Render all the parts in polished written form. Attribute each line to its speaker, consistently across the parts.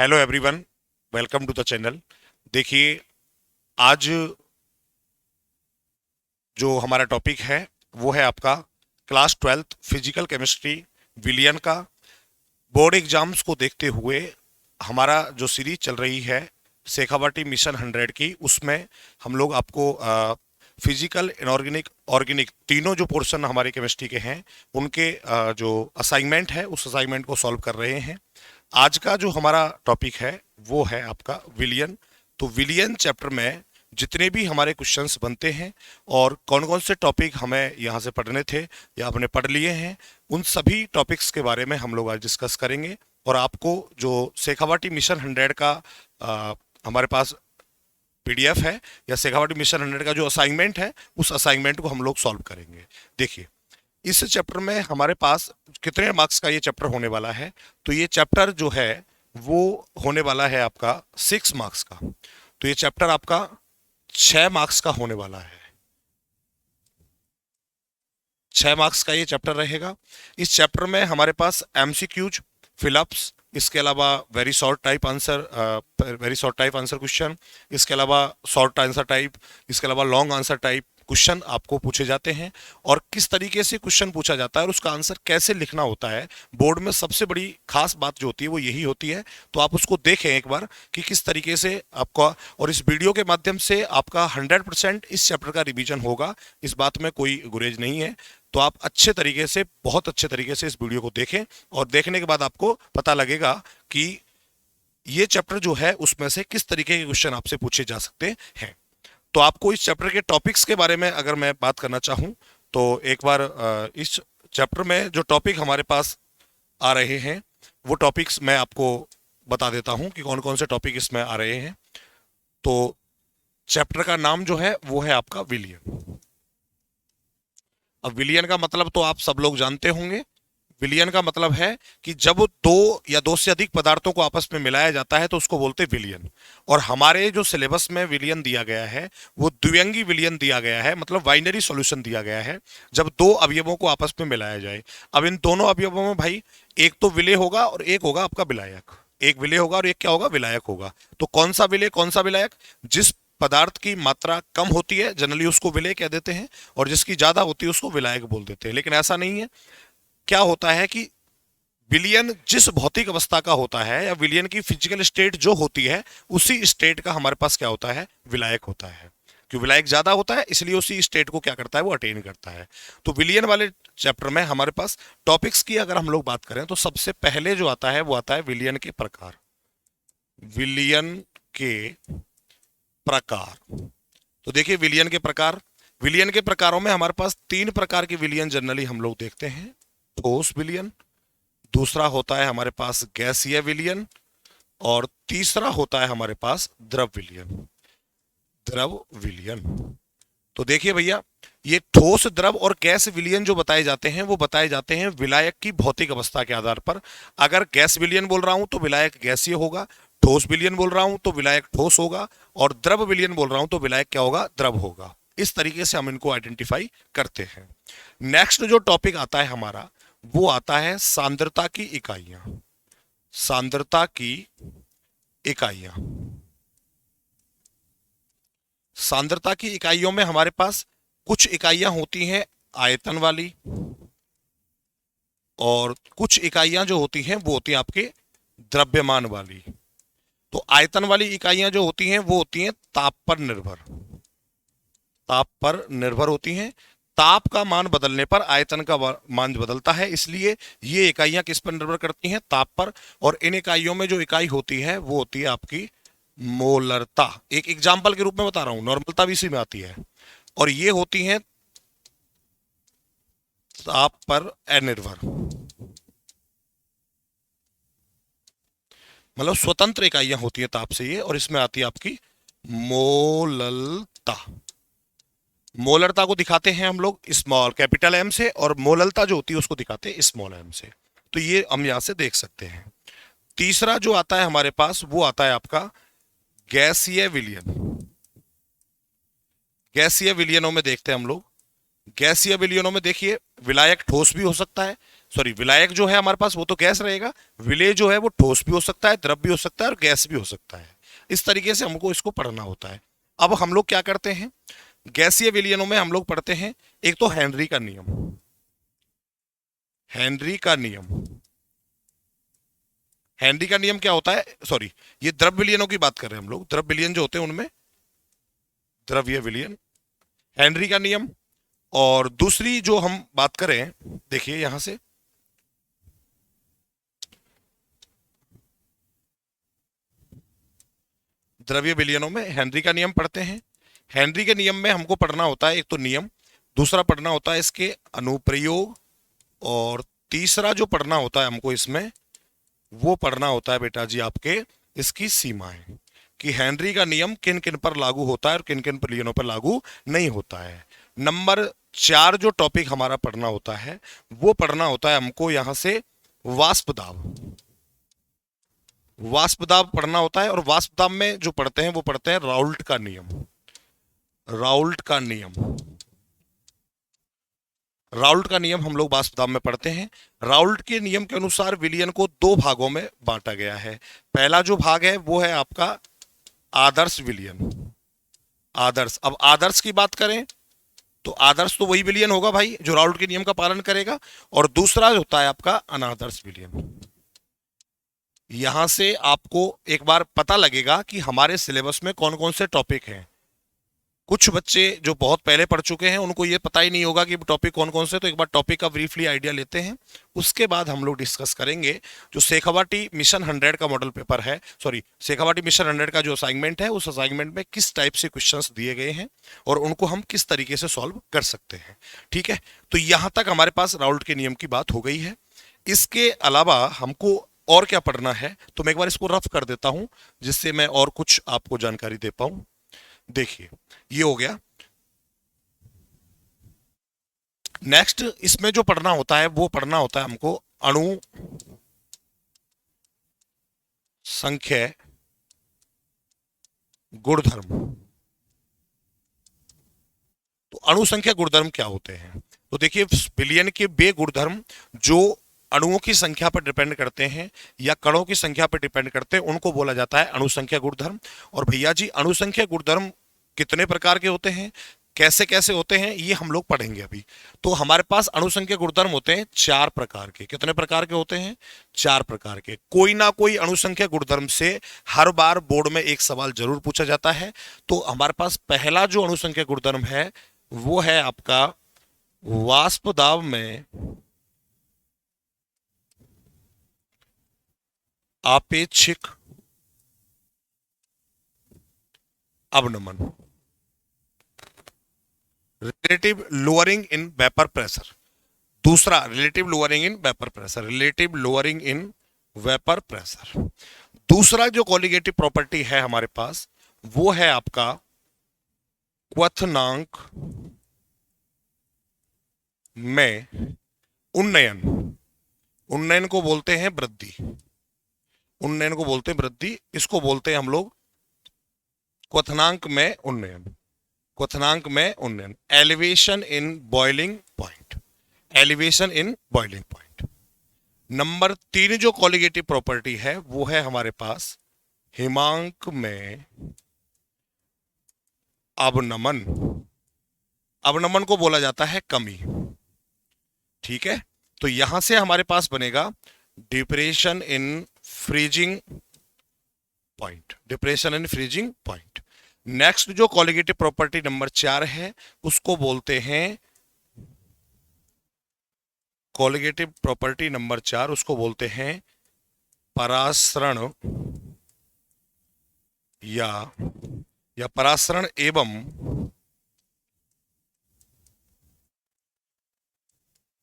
Speaker 1: Hello everyone, welcome to the channel. देखिए, आज जो हमारा टॉपिक है वो है आपका क्लास 12th फिजिकल केमिस्ट्री विलियन का। बोर्ड एग्जाम्स को देखते हुए हमारा जो सीरीज चल रही है शेखावाटी मिशन 100 की, उसमें हम लोग आपको फिजिकल, इनऑर्गेनिक, ऑर्गेनिक तीनों जो पोर्शन हमारे केमिस्ट्री के हैं उनके जो असाइनमेंट है उस असाइनमेंट को सॉल्व कर रहे हैं। आज का जो हमारा टॉपिक है वो है आपका विलियन। तो विलियन चैप्टर में जितने भी हमारे क्वेश्चंस बनते हैं और कौन कौन से टॉपिक हमें यहाँ से पढ़ने थे या हमने पढ़ लिए हैं, उन सभी टॉपिक्स के बारे में हम लोग आज डिस्कस करेंगे। और आपको जो शेखावाटी मिशन 100 का हमारे पास पीडीएफ है या शेखावाटी मिशन 100 का जो असाइनमेंट है उस असाइनमेंट को हम लोग सॉल्व करेंगे। देखिए, इस चैप्टर में हमारे पास कितने मार्क्स का ये चैप्टर होने वाला है। तो ये चैप्टर जो है वो होने वाला है आपका 6 मार्क्स का। तो ये चैप्टर आपका 6 मार्क्स का होने वाला है। 6 मार्क्स का ये चैप्टर रहेगा। इस चैप्टर में हमारे पास एमसीक्यूज, फिलअप्स, इसके अलावा very short type answer question, इसके अलावा शॉर्ट आंसर टाइप, इसके अलावा लॉन्ग आंसर टाइप क्वेश्चन आपको पूछे जाते हैं। और किस तरीके से क्वेश्चन पूछा जाता है और उसका आंसर कैसे लिखना होता है, बोर्ड में सबसे बड़ी खास बात जो होती है वो यही होती है। तो आप उसको देखें एक बार कि किस तरीके से आपका, और इस वीडियो के माध्यम से आपका 100% इस चैप्टर का रिवीजन होगा। इस बात में कोई गुरेज नहीं है। तो आप अच्छे तरीके से, बहुत अच्छे तरीके से इस वीडियो को देखें और देखने के बाद आपको पता लगेगा कि ये चैप्टर जो है उसमें से किस तरीके के क्वेश्चन आपसे पूछे जा सकते हैं। तो आपको इस चैप्टर के टॉपिक्स के बारे में अगर मैं बात करना चाहूं तो एक बार इस चैप्टर में जो टॉपिक हमारे पास आ रहे हैं वो टॉपिक्स मैं आपको बता देता हूं कि कौन कौन से टॉपिक इसमें आ रहे हैं। तो चैप्टर का नाम जो है वो है आपका विलियन। अब विलियन का मतलब तो आप सब लोग जानते होंगे। विलियन का मतलब है कि जब दो या दो से अधिक पदार्थों को आपस में मिलाया जाता है तो उसको बोलते हैं विलियन। और हमारे जो सिलेबस में विलियन दिया गया है वो द्विअंगी विलियन दिया गया है, मतलब बाइनरी सॉल्यूशन दिया गया है, जब दो अवयवों को आपस में मिलाया जाए। अब इन दोनों अवयवों में भाई एक तो विलेय होगा और एक होगा आपका विलायक। एक विलेय होगा और एक क्या होगा, विलायक होगा। तो कौन सा विलेय, कौन सा विलायक? जिस पदार्थ की मात्रा कम होती है जनरली उसको विलेय कह देते हैं, और जिसकी ज्यादा होती है उसको विलायक बोल देते हैं। लेकिन ऐसा नहीं है। क्या होता है कि विलियन जिस भौतिक अवस्था का होता है या विलियन की फिजिकल स्टेट जो होती है उसी स्टेट का हमारे पास क्या होता है, विलायक होता है। क्योंकि विलायक ज्यादा होता है इसलिए उसी स्टेट को क्या करता है, वो अटेन करता है। तो विलियन वाले चैप्टर में हमारे पास टॉपिक्स की अगर हम लोग बात करें तो सबसे पहले जो आता है वो आता है विलियन के प्रकार। विलियन के प्रकार। तो देखिए, विलियन के प्रकार, विलियन के प्रकारों में हमारे पास 3 प्रकार के विलियन जनरली हम लोग देखते हैं। ठोस विलियन, दूसरा होता है हमारे पास गैसीय विलियन, और तीसरा होता है हमारे पास द्रव विलियन। द्रव विलियन। तो देखिए भैया, ये ठोस, द्रव और गैस विलियन जो बताए जाते हैं वो बताए जाते हैं विलायक की भौतिक अवस्था के आधार पर। अगर गैस विलियन बोल रहा हूं तो विलायक गैसीय होगा, ठोस विलियन बोल रहा हूं तो विलायक ठोस होगा, और द्रव विलियन बोल रहा हूं तो विलायक क्या होगा, द्रव होगा। इस तरीके से हम इनको आइडेंटिफाई करते हैं। नेक्स्ट जो टॉपिक आता है हमारा वो आता है सांद्रता की इकाइयां। सांद्रता की इकाइयां। सांद्रता की इकाइयों में हमारे पास कुछ इकाइयां होती हैं आयतन वाली, और कुछ इकाइयां जो होती हैं वो होती हैं आपके द्रव्यमान वाली। तो आयतन वाली इकाइयां जो होती हैं वो होती हैं ताप पर निर्भर। ताप पर निर्भर होती हैं। ताप का मान बदलने पर आयतन का मान बदलता है, इसलिए ये इकाइयां किस पर निर्भर करती हैं, ताप पर। और इन इकाइयों में जो इकाई होती है वो होती है आपकी मोलरता। एक एग्जाम्पल के रूप में बता रहा हूं, नॉर्मलता भी इसी में आती है। और ये होती हैं ताप पर अनिर्भर, मतलब स्वतंत्र इकाइयां होती है ताप से ये। और इसमें आती है आपकी मोललता। मोलरता को दिखाते हैं हम लोग स्मॉल कैपिटल एम से, और मोललता जो होती है उसको दिखाते हैं स्मॉल एम से। तो ये हम यहां से देख सकते हैं। तीसरा जो आता है हमारे पास वो आता है आपका गैसीय विलियन। गैसीय विलियनों में देखते हैं हम लोग। गैसीय विलियनों में देखिए, विलायक ठोस भी हो सकता है, सॉरी विलायक जो है हमारे पास वो तो गैस रहेगा, विलेय जो है वो ठोस भी हो सकता है, द्रव भी हो सकता है और गैस भी हो सकता है। इस तरीके से हमको इसको पढ़ना होता है। अब हम लोग क्या करते हैं, गैसीय विलयनों में हम लोग पढ़ते हैं एक तो हेनरी का नियम। हेनरी का नियम, हेनरी का नियम क्या होता है, सॉरी ये द्रव विलयनों की बात कर रहे हैं हम लोग, द्रव विलयन जो होते हैं उनमें द्रव्य विलयन, हेनरी का नियम। और दूसरी जो हम बात करें, देखिए यहां से द्रव्य विलयनों में हेनरी का नियम पढ़ते हैं। हेनरी के नियम में हमको पढ़ना होता है एक तो नियम, दूसरा पढ़ना होता है इसके अनुप्रयोग, और तीसरा जो पढ़ना होता है हमको इसमें वो पढ़ना होता है बेटा जी आपके इसकी सीमाएं, कि हेनरी का नियम किन किन पर लागू होता है और किन किन विलयनों पर लागू नहीं होता है। नंबर 4 जो टॉपिक हमारा पढ़ना होता है वो पढ़ना होता है हमको यहां से वाष्प दाब। वाष्प दाब पढ़ना होता है, और वाष्प दाब में जो पढ़ते हैं वो पढ़ते हैं राउल्ट का नियम। राउल्ट का नियम, राउल्ट का नियम हम लोग वाष्प दाब में पढ़ते हैं। राउल्ट के नियम के अनुसार विलयन को दो भागों में बांटा गया है। पहला जो भाग है वो है आपका आदर्श विलयन। आदर्श, अब आदर्श की बात करें तो आदर्श तो वही विलयन होगा भाई जो राउल्ट के नियम का पालन करेगा, और दूसरा होता है आपका अनादर्श विलयन। यहां से आपको एक बार पता लगेगा कि हमारे सिलेबस में कौन कौन से टॉपिक हैं। कुछ बच्चे जो बहुत पहले पढ़ चुके हैं उनको ये पता ही नहीं होगा कि टॉपिक कौन कौन से, तो एक बार टॉपिक का ब्रीफली आइडिया लेते हैं, उसके बाद हम लोग डिस्कस करेंगे। जो शेखावाटी मिशन 100 का मॉडल पेपर है, सॉरी शेखावाटी मिशन 100 का जो असाइनमेंट है, उस असाइनमेंट में किस टाइप से क्वेश्चंस दिए गए हैं और उनको हम किस तरीके से सॉल्व कर सकते हैं। ठीक है, तो यहां तक हमारे पास राउल्ट के नियम की बात हो गई है। इसके अलावा हमको और क्या पढ़ना है, तो मैं एक बार इसको रफ कर देता हूं जिससे मैं और कुछ आपको जानकारी दे पाऊं। देखिए ये हो गया। नेक्स्ट इसमें जो पढ़ना होता है वो पढ़ना होता है हमको अणु संख्या गुणधर्म। तो अणु संख्या गुणधर्म क्या होते हैं, तो देखिए विलयन के वे गुणधर्म जो अणुओं की संख्या पर डिपेंड करते हैं या कणों की संख्या पर डिपेंड करते हैं उनको बोला जाता है अणु संख्या गुणधर्म। और भैया जी अणु संख्या गुणधर्म कितने प्रकार के होते हैं, कैसे कैसे होते हैं, ये हम लोग पढ़ेंगे अभी। तो हमारे पास अणुसंख्या गुणधर्म होते हैं 4 प्रकार के। कितने प्रकार के होते हैं, 4 प्रकार के। कोई ना कोई अणुसंख्या गुणधर्म से हर बार बोर्ड में एक सवाल जरूर पूछा जाता है। तो हमारे पास पहला जो अणुसंख्या गुणधर्म है वो है आपका वाष्प दाब में आपेक्षिक अवनमन, relative lowering in vapour pressure. दूसरा relative lowering in vapour pressure, relative lowering in vapour pressure. दूसरा जो कॉलिगेटिव प्रॉपर्टी है हमारे पास वो है आपका क्वथनांक में उन्नयन। उन्नयन को बोलते हैं वृद्धि, उन्नयन को बोलते हैं वृद्धि, इसको बोलते हैं हम लोग क्वथनांक में उन्नयन। क्वथनांक में उन्नयन, elevation in boiling point, elevation in boiling point. Number 3 जो कॉलिगेटिव प्रॉपर्टी है वो है हमारे पास हिमांक में अवनमन। अवनमन को बोला जाता है कमी। ठीक है, तो यहां से हमारे पास बनेगा depression in freezing point, depression in freezing point. Next जो कॉलिगेटिव प्रॉपर्टी नंबर 4 है उसको बोलते हैं कॉलिगेटिव प्रॉपर्टी नंबर 4 उसको बोलते हैं परासरण या परासरण एवं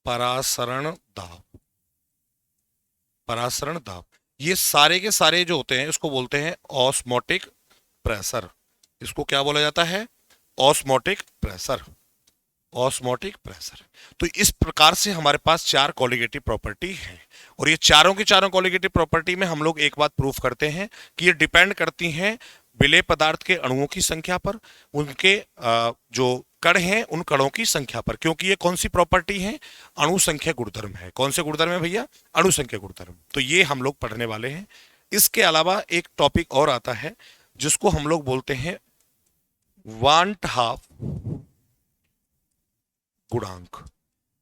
Speaker 1: परासरण दाब। परासरण दाब ये सारे के सारे जो होते हैं इसको बोलते हैं ऑस्मोटिक प्रेशर। इसको क्या बोला जाता है, ऑस्मोटिक प्रेशर, ऑस्मोटिक प्रेशर। तो इस प्रकार से हमारे पास 4 कॉलिगेटिव प्रॉपर्टी है, और ये चारों की चारों कॉलिगेटिव प्रॉपर्टी में हम लोग एक बात प्रूफ करते हैं कि ये डिपेंड करती हैं विलेय पदार्थ के अणुओं की संख्या पर, उनके जो कण हैं उन कणों की संख्या पर, क्योंकि ये कौन सी प्रॉपर्टी है, अणु संख्या गुणधर्म है। कौन से गुणधर्म है भैया, अणु संख्या गुणधर्म। तो ये हम लोग पढ़ने वाले हैं। इसके अलावा एक टॉपिक और आता है जिसको हम लोग बोलते हैं वांट हाफ गुणांक।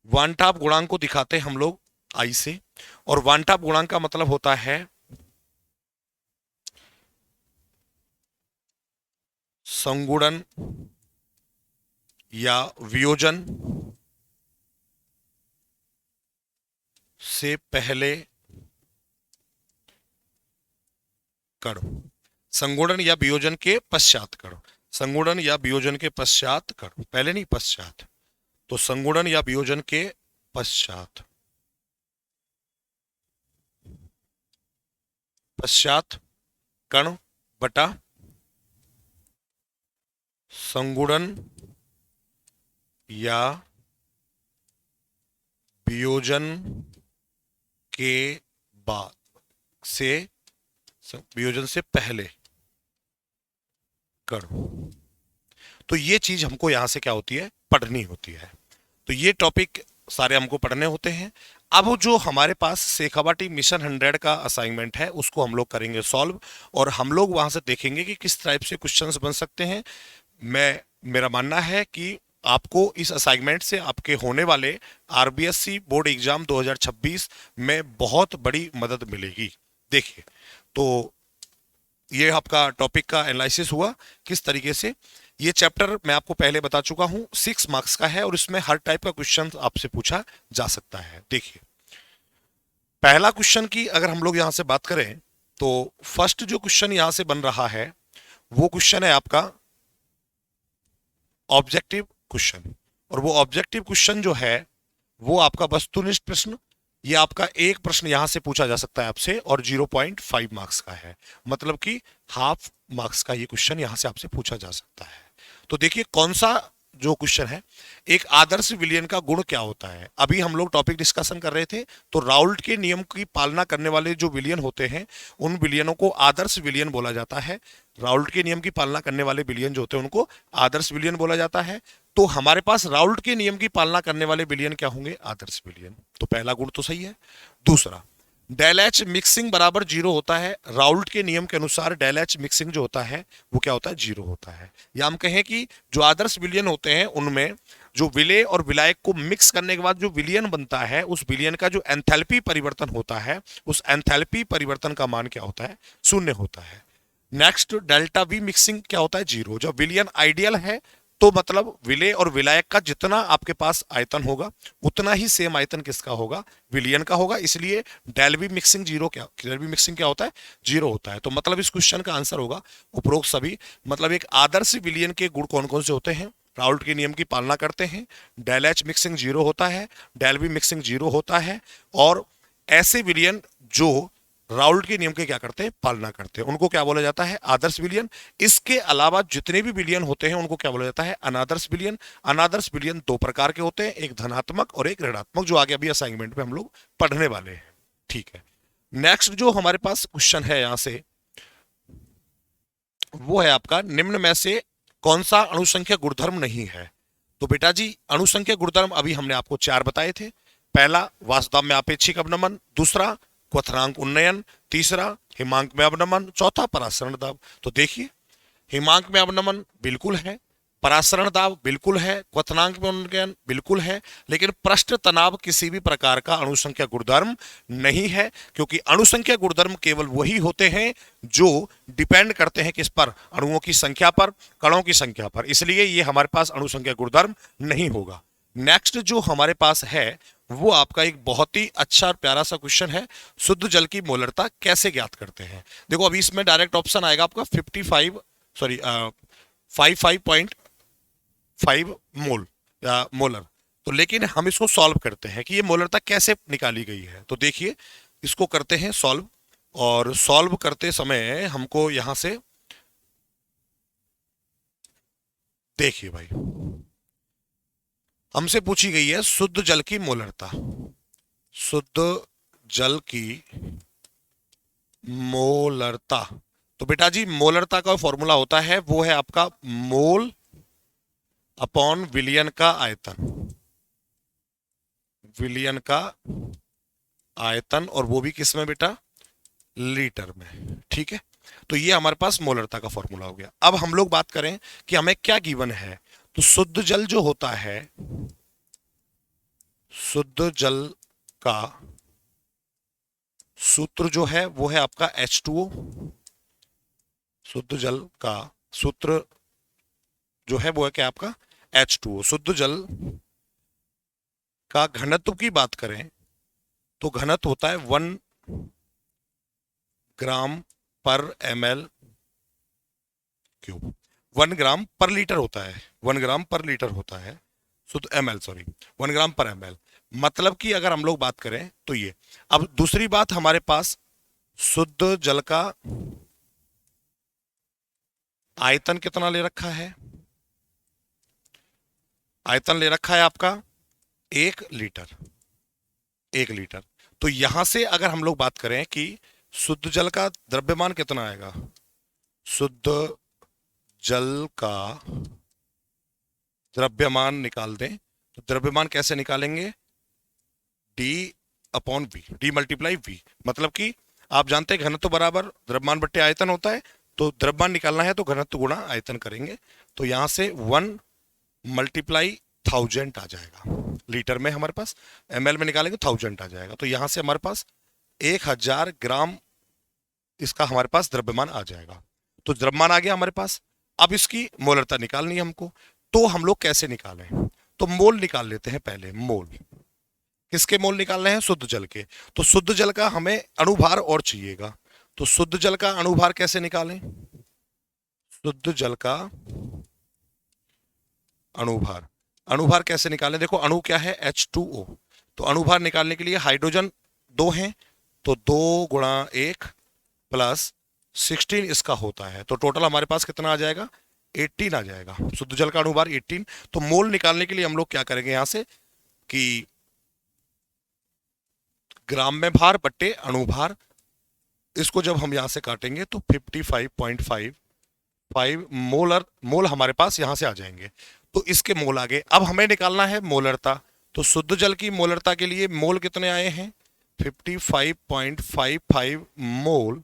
Speaker 1: वांट हाफ गुणांक को दिखाते हैं हम लोग आई से, और वांट हाफ गुणांक का मतलब होता है संगुणन या वियोजन से पहले कण, संगुणन या वियोजन के पश्चात कण, संगुणन या वियोजन के पश्चात कण, पहले नहीं पश्चात। तो संगुणन या वियोजन के पश्चात, पश्चात कण बटा संगुणन या वियोजन के बाद से, वियोजन से पहले कण। तो ये चीज हमको यहां से क्या होती है, पढ़नी होती है। तो ये टॉपिक सारे हमको पढ़ने होते हैं। अब जो हमारे पास शेखावाटी मिशन 100 का असाइनमेंट है उसको हम लोग करेंगे सॉल्व, और हम लोग वहां से देखेंगे कि किस टाइप से क्वेश्चंस बन सकते हैं। मेरा मानना है कि आपको इस असाइनमेंट से आपके होने वाले आरबीएससी बोर्ड एग्जाम 2026 में बहुत बड़ी मदद मिलेगी। देखिए, तो ये आपका टॉपिक का एनालिसिस हुआ किस तरीके से। ये चैप्टर मैं आपको पहले बता चुका हूं 6 मार्क्स का है, और इसमें हर टाइप का क्वेश्चन आपसे पूछा जा सकता है। देखिए, पहला क्वेश्चन की अगर हम लोग यहां से बात करें तो फर्स्ट जो क्वेश्चन यहां से बन रहा है वो क्वेश्चन है आपका ऑब्जेक्टिव क्वेश्चन। और वो ऑब्जेक्टिव क्वेश्चन जो है वो आपका वस्तुनिष्ठ प्रश्न, ये आपका एक प्रश्न यहां से पूछा जा सकता है आपसे, और 0.5 मार्क्स का है, मतलब कि हाफ मार्क्स का ये क्वेश्चन यहां से आपसे पूछा जा सकता है। तो देखिए कौन सा जो क्वेश्चन है, एक आदर्श विलयन का गुण क्या होता है। अभी हम लोग टॉपिक डिस्कशन कर रहे थे, तो राउल्ट के नियम की पालना करने वाले जो विलयन होते हैं उन विलयनों को आदर्श विलयन बोला जाता है। राउल्ट के नियम की पालना करने वाले विलयन जो होते हैं उनको आदर्श विलयन बोला जाता है। तो हमारे पास राउल्ट के नियम की पालना करने वाले विलयन क्या होंगे, आदर्श विलयन। तो पहला गुण तो सही है। दूसरा, डेल एच मिक्सिंग बराबर 0 होता है। राउल्ट के नियम के अनुसार डेल एच मिक्सिंग जो होता है वो क्या होता है, 0 होता है। या हम कहें कि जो आदर्श विलयन होते हैं उनमें जो विलेय और विलायक को मिक्स करने के बाद जो विलयन बनता है उस विलयन का जो एंथैल्पी परिवर्तन होता है उस एंथैल्पी परिवर्तन का मान क्या होता है, 0 होता है। नेक्स्ट, डेल्टा वी मिक्सिंग क्या होता है, 0। जब विलयन आइडियल है तो मतलब विलेय और विलायक का जितना आपके पास आयतन होगा उतना ही सेम आयतन किसका होगा, विलयन का होगा। इसलिए डेल वी मिक्सिंग 0 क्या, डेल वी मिक्सिंग क्या होता है, 0 होता है। तो मतलब इस क्वेश्चन का आंसर होगा उपरोक्त सभी। मतलब एक आदर्श विलयन के गुण कौन कौन से होते हैं, राउल्ट के नियम की पालना करते हैं, डेल एच मिक्सिंग 0 होता है, डेल वी मिक्सिंग 0 होता है, और ऐसे विलयन जो राउल्ट के नियम के क्या करते हैं, पालना करते हैं, उनको क्या बोला जाता है, आदर्श विलयन। इसके अलावा जितने भी विलयन होते हैं उनको क्या बोला जाता है, अनादर्श विलयन। अनादर्श विलयन 2 प्रकार के होते हैं, एक धनात्मक और एक ऋणात्मक, जो आगे अभी असाइनमेंट में हम लोग पढ़ने वाले हैं। ठीक है, नेक्स्ट जो हमारे पास क्वेश्चन है यहां से वो है आपका, निम्न में से कौन सा अणुसंख्या गुणधर्म नहीं है। तो बेटा जी, अणुसंख्या गुणधर्म अभी हमने आपको 4 बताए थे। पहला, वास्तव में आपेक्षिक अवनमन। दूसरा, क्वथनांक उन्नयन। तीसरा, हिमांक में अवनमन। चौथा, परासरण दाब। तो देखिए, हिमांक में अवनमन बिल्कुल है, परासरण दाब बिल्कुल है, क्वथनांक में उन्नयन बिल्कुल है, लेकिन पृष्ठ तनाव किसी भी प्रकार का अणुसंख्या गुणधर्म नहीं है, क्योंकि अणुसंख्या गुणधर्म केवल वही होते हैं जो डिपेंड करते हैं किस पर, अणुओं की संख्या पर, कणों की संख्या पर। इसलिए ये हमारे पास अणुसंख्या गुणधर्म नहीं होगा। नेक्स्ट जो हमारे पास है वो आपका एक बहुत ही अच्छा और प्यारा सा क्वेश्चन है, शुद्ध जल की मोलरता कैसे ज्ञात करते हैं। देखो अभी इसमें डायरेक्ट ऑप्शन आएगा आपका 55 मोल या मोलर। तो लेकिन हम इसको सॉल्व करते हैं कि ये मोलरता कैसे निकाली गई है। तो देखिए, इसको करते हैं सॉल्व, और सॉल्व करते समय हमको यहां से देखिए भाई, हमसे पूछी गई है शुद्ध जल की मोलरता। शुद्ध जल की मोलरता तो बेटा जी मोलरता का फॉर्मूला होता है वो है आपका मोल अपॉन विलियन का आयतन, विलियन का आयतन, और वो भी किस में बेटा, लीटर में। ठीक है, तो ये हमारे पास मोलरता का फॉर्मूला हो गया। अब हम लोग बात करें कि हमें क्या गिवन है, तो शुद्ध जल जो होता है, शुद्ध जल का सूत्र जो है वो है आपका H2O। शुद्ध जल का सूत्र जो है वो है क्या आपका H2O। शुद्ध जल का घनत्व की बात करें तो घनत्व होता है 1 ग्राम पर ml क्यूब। 1 ग्राम पर लीटर होता है, 1 ग्राम पर लीटर होता है, शुद्ध ml, सॉरी, 1 ग्राम पर ml। मतलब कि अगर हम लोग बात करें तो ये। अब दूसरी बात, हमारे पास शुद्ध जल का आयतन कितना ले रखा है, आयतन ले रखा है आपका 1 लीटर, 1 लीटर। तो यहां से अगर हम लोग बात करें कि शुद्ध जल का द्रव्यमान कितना आएगा, शुद्ध जल का द्रव्यमान निकाल दें, तो द्रव्यमान कैसे निकालेंगे, D upon V, D multiply V. मतलब कि आप जानते हैं घनत्व बराबर द्रव्यमान बट्टे आयतन होता है, तो द्रव्यमान निकालना है तो घनत्व गुणा आयतन करेंगे। तो यहां से 1 मल्टीप्लाई 1000 आ जाएगा, लीटर में हमारे पास, ml में निकालेंगे 1000 आ जाएगा। तो यहां से हमारे पास 1000 ग्राम इसका हमारे पास द्रव्यमान आ जाएगा। तो द्रव्यमान आ गया हमारे पास। अब इसकी मोलरता निकालनी है हमको, तो हम लोग कैसे निकालें, तो मोल निकाल लेते हैं पहले। मोल किसके मोल निकालने हैं, शुद्ध जल के। तो शुद्ध जल का हमें अणुभार और चाहिएगा, तो शुद्ध जल का अणुभार कैसे निकालें, शुद्ध जल का अणुभार, अणुभार कैसे निकालें, देखो अणु क्या है H2O। तो अणुभार निकालने के लिए हाइड्रोजन 2 हैं, तो 2 गुणा 1 प्लस 16 इसका होता है, तो टोटल हमारे पास कितना आ जाएगा, 18 आ जाएगा। शुद्ध जल का अणुभार 18। तो मोल निकालने के लिए हम लोग क्या करेंगे यहां से कि ग्राम में भार बट्टे अणुभार, इसको जब हम यहां से काटेंगे तो 55.55 मोल हमारे पास यहां से आ जाएंगे। तो इसके मोल आ गए। अब हमें निकालना है मोलरता। तो शुद्ध जल की मोलरता के लिए मोल कितने आए हैं, 55.55 मोल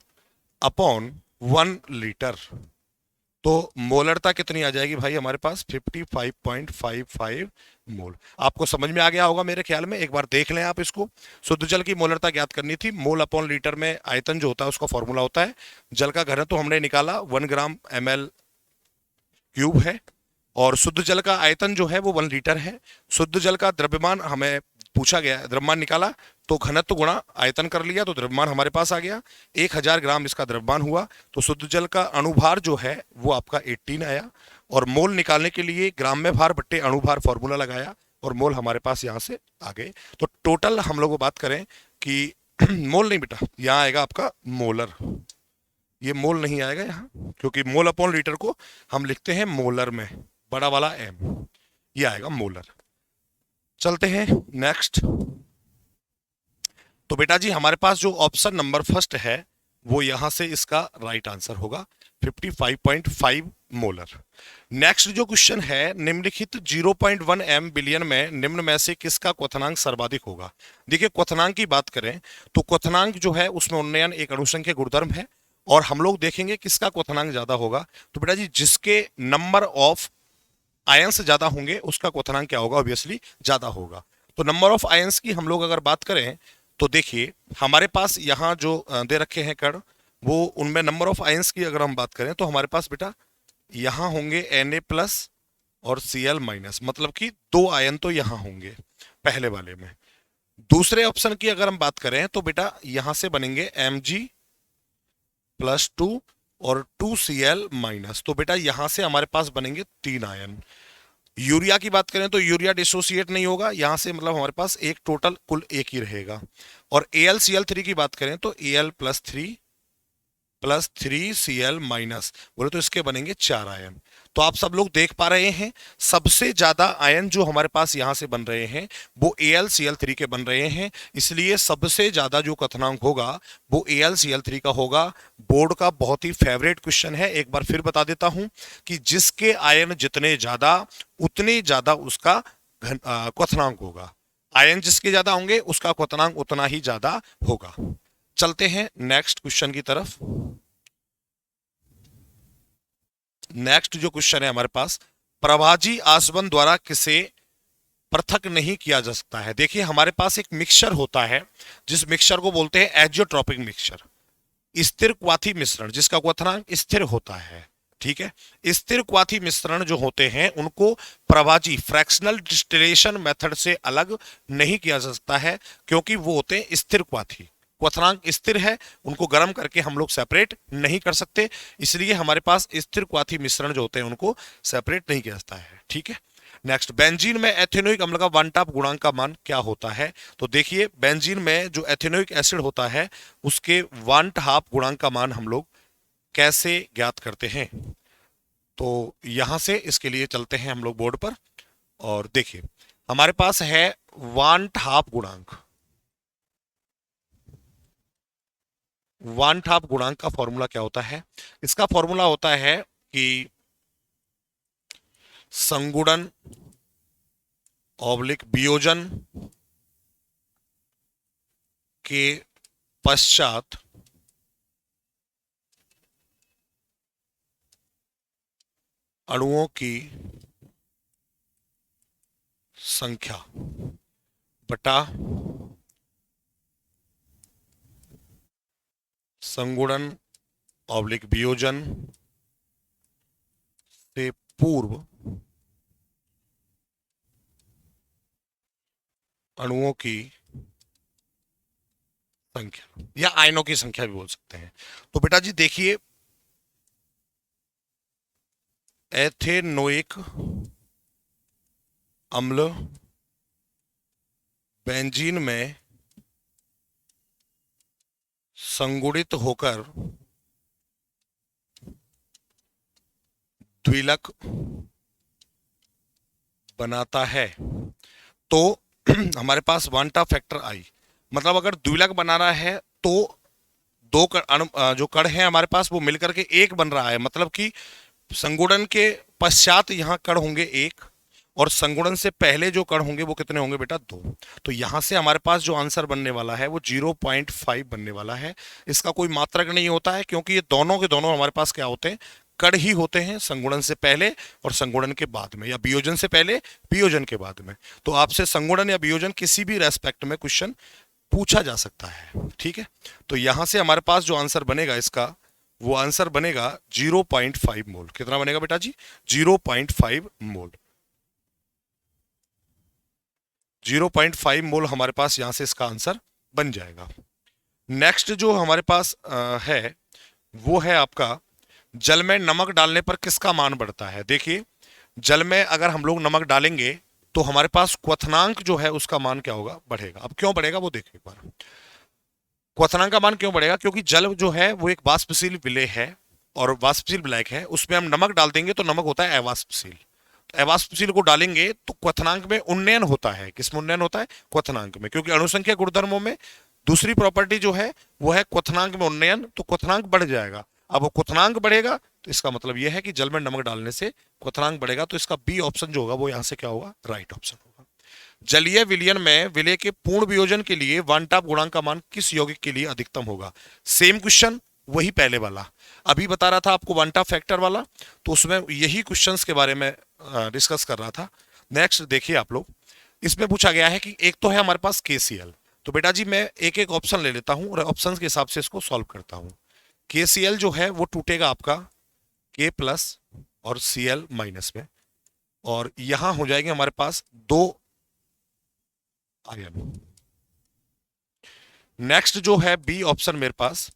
Speaker 1: अपॉन 1 लीटर। तो मोलरता कितनी आ जाएगी भाई हमारे पास, 55.55 मोल। आपको समझ में आ गया होगा मेरे ख्याल में, एक बार देख लें आप इसको। शुद्ध जल की मोलरता ज्ञात करनी थी, मोल अपॉन लीटर में आयतन जो होता है उसका फॉर्मूला होता है। जल का घनत्व तो हमने निकाला 1 ग्राम ml क्यूब है, और शुद्ध जल का आयतन जो है वो 1 लीटर है। शुद्ध जल का द्रव्यमान हमें पूछा गया, द्रव्यमान निकाला तो घनत्व गुणा आयतन कर लिया, तो द्रव्यमान हमारे पास आ गया 1000 ग्राम इसका द्रव्यमान हुआ। तो शुद्ध जल का अणुभार जो है वो आपका 18 आया, और मोल निकालने के लिए ग्राम में भार बट्टे अणुभार फॉर्मूला लगाया, और मोल हमारे पास यहाँ से आ गए। तो टोटल हम लोग बात करें कि मोल नहीं बेटा, यहाँ आएगा आपका मोलर, ये मोल नहीं आएगा यहाँ, क्योंकि मोल अपॉन लीटर को हम लिखते हैं मोलर में, बड़ा वाला M, ये आएगा मोलर। चलते हैं नेक्स्ट। तो बेटा जी हमारे पास जो ऑप्शन नंबर फर्स्ट है वो यहां से इसका राइट आंसर होगा, 55.5 मोलर। नेक्स्ट जो क्वेश्चन है, निम्नलिखित 0.1 m बिलियन में निम्न में से किसका क्वथनांक सर्वाधिक होगा। देखिए क्वथनांक की बात करें तो क्वथनांक जो है उसमें उन्नयन एक अणुसंख्यक गुणधर्म है, और हम लोग देखेंगे किसका क्वथनांक ज्यादा होगा। तो बेटा जी जिसके नंबर ऑफ आयंस ज्यादा होंगे उसका क्वथनांक क्या होगा, ऑब्वियसली ज्यादा होगा। तो नंबर ऑफ आयंस की हम लोग अगर बात करें तो देखिए हमारे पास यहाँ जो दे रखे हैं कण, वो उनमें नंबर ऑफ आयंस की अगर हम बात करें तो हमारे पास बेटा यहाँ होंगे Na प्लस और Cl माइनस, मतलब कि 2 आयन तो यहाँ होंगे पहले वाले में। दूसरे ऑप्शन की अगर हम बात करें तो बेटा यहां से बनेंगे Mg+2 और 2Cl माइनस, तो बेटा यहां से हमारे पास बनेंगे 3 आयन। यूरिया की बात करें तो यूरिया डिसोसिएट नहीं होगा यहां से, मतलब हमारे पास एक टोटल कुल एक ही रहेगा। और AlCl3 की बात करें तो Al+3 + 3Cl माइनस, बोले तो इसके बनेंगे 4 आयन। तो आप सब लोग देख पा रहे हैं सबसे ज्यादा आयन जो हमारे पास यहां से बन रहे हैं वो AlCl3 के बन रहे हैं, इसलिए सबसे ज्यादा जो क्वथनांक होगा वो AlCl3 का होगा। बोर्ड का बहुत ही फेवरेट क्वेश्चन है, एक बार फिर बता देता हूं कि जिसके आयन जितने ज्यादा उतने ज्यादा उसका क्वथनांक होगा। आयन जिसके ज्यादा होंगे उसका क्वथनांक उतना ही ज्यादा होगा। चलते हैं नेक्स्ट क्वेश्चन की तरफ। नेक्स्ट जो क्वेश्चन है हमारे पास, प्रभाजी आसवन द्वारा किसे पृथक नहीं किया जा सकता है। देखिए हमारे पास एक मिक्सचर होता है जिस मिक्सचर को बोलते हैं एजियोट्रॉपिक मिक्सचर, स्थिर क्वाथी मिश्रण जिसका क्वथनांक स्थिर होता है। ठीक है, स्थिर क्वाथी मिश्रण जो होते हैं उनको प्रभाजी फ्रैक्शनल डिस्टिलेशन मेथड से अलग नहीं किया जा सकता है, क्योंकि वो होते हैं स्थिर क्वाथी, क्वथनांक स्थिर है, उनको गर्म करके हम लोग सेपरेट नहीं कर सकते, इसलिए हमारे पास स्थिर क्वाथी मिश्रण जो होते हैं उनको सेपरेट नहीं किया जाता है। ठीक है, नेक्स्ट, बेंजीन में एथेनोइक अम्ल का वन टॉप गुणांक का मान क्या होता है। तो देखिए बेंजीन में जो एथेनोइक एसिड होता है उसके वन हाफ गुणांक का मान हम लोग कैसे ज्ञात करते हैं। तो यहां से इसके लिए चलते हैं हम लोग बोर्ड पर और देखिए हमारे पास है वन हाफ गुणांक। वन हाफ गुणांक का फॉर्मूला क्या होता है, इसका फॉर्मूला होता है कि संगुणन ऑब्लिक वियोजन के पश्चात अणुओं की संख्या बटा संगुणन ऑब्लिक वियोजन से पूर्व अणुओं की संख्या या आयनों की संख्या भी बोल सकते हैं। तो बेटा जी देखिए एथेनोइक अम्ल बेंजीन में संगुणित होकर द्विलक बनाता है। तो हमारे पास वन टॉप फैक्टर आई, मतलब अगर द्विलक बनाना है तो दो जो कण है हमारे पास वो मिलकर के एक बन रहा है, मतलब कि संगुणन के पश्चात यहां कण होंगे एक और संगुणन से पहले जो कण होंगे वो कितने होंगे बेटा, दो। तो यहां से हमारे पास जो आंसर बनने वाला है वो 0.5 बनने वाला है। इसका कोई मात्रक नहीं होता है क्योंकि ये दोनों के दोनों हमारे पास क्या होते हैं, कण ही होते हैं, संगुणन से पहले और संगुणन के बाद में, या वियोजन से पहले वियोजन के बाद में। तो आपसे संगुणन या वियोजन किसी भी रेस्पेक्ट में क्वेश्चन पूछा जा सकता है। ठीक है, तो यहां से हमारे पास जो आंसर बनेगा इसका वो आंसर बनेगा 0.5 मोल। कितना बनेगा बेटा जी, 0.5 मोल। 0.5 मोल हमारे पास यहां से इसका आंसर बन जाएगा। नेक्स्ट जो हमारे पास है वो है आपका जल में नमक डालने पर किसका मान बढ़ता है। देखिए जल में अगर हम लोग नमक डालेंगे तो हमारे पास क्वथनांक जो है उसका मान क्या होगा, बढ़ेगा। अब क्यों बढ़ेगा वो देखिए एक बार। क्वथनांक का मान क्यों बढ़ेगा, क्योंकि जल जो है वो एक वाष्पशील विलेय है और वाष्पशील विलायक है, उसमें हम नमक डाल देंगे तो नमक होता है अवाष्पशील। अवाष्पशील को डालेंगे तो क्वथनांक में उन्नयन होता है। किसमें उन्नयन होता है, क्वथनांक में, क्योंकि अणुसंख्या गुणधर्मों में दूसरी प्रॉपर्टी जो है वो है क्वथनांक में उन्नयन, तो क्वथनांक बढ़ जाएगा। अब वो क्वथनांक बढ़ेगा तो इसका मतलब यह है कि जल में नमक डालने से क्वथनांक बढ़ेगा, तो इसका बी ऑप्शन जो होगा वो यहां से क्या होगा, राइट ऑप्शन होगा। जलीय विलयन में विलेय के पूर्ण वियोजन के लिए वन टॉप गुणांक का मान किस यौगिक के लिए अधिकतम होगा। सेम क्वेश्चन वही पहले वाला, अभी बता रहा था आपको वन टॉप फैक्टर वाला, तो उसमें यही क्वेश्चंस के बारे में डिस्कस कर रहा था। नेक्स्ट देखिए आप लोग, इसमें पूछा गया है कि एक तो है हमारे पास KCl। तो बेटा जी मैं एक एक ऑप्शन ले लेता हूं और ऑप्शन के हिसाब से इसको सॉल्व करता हूं। KCl जो है वो टूटेगा आपका K प्लस और Cl माइनस में, और यहां हो जाएंगे हमारे पास दो आयन। नेक्स्ट जो है बी ऑप्शन मेरे पास,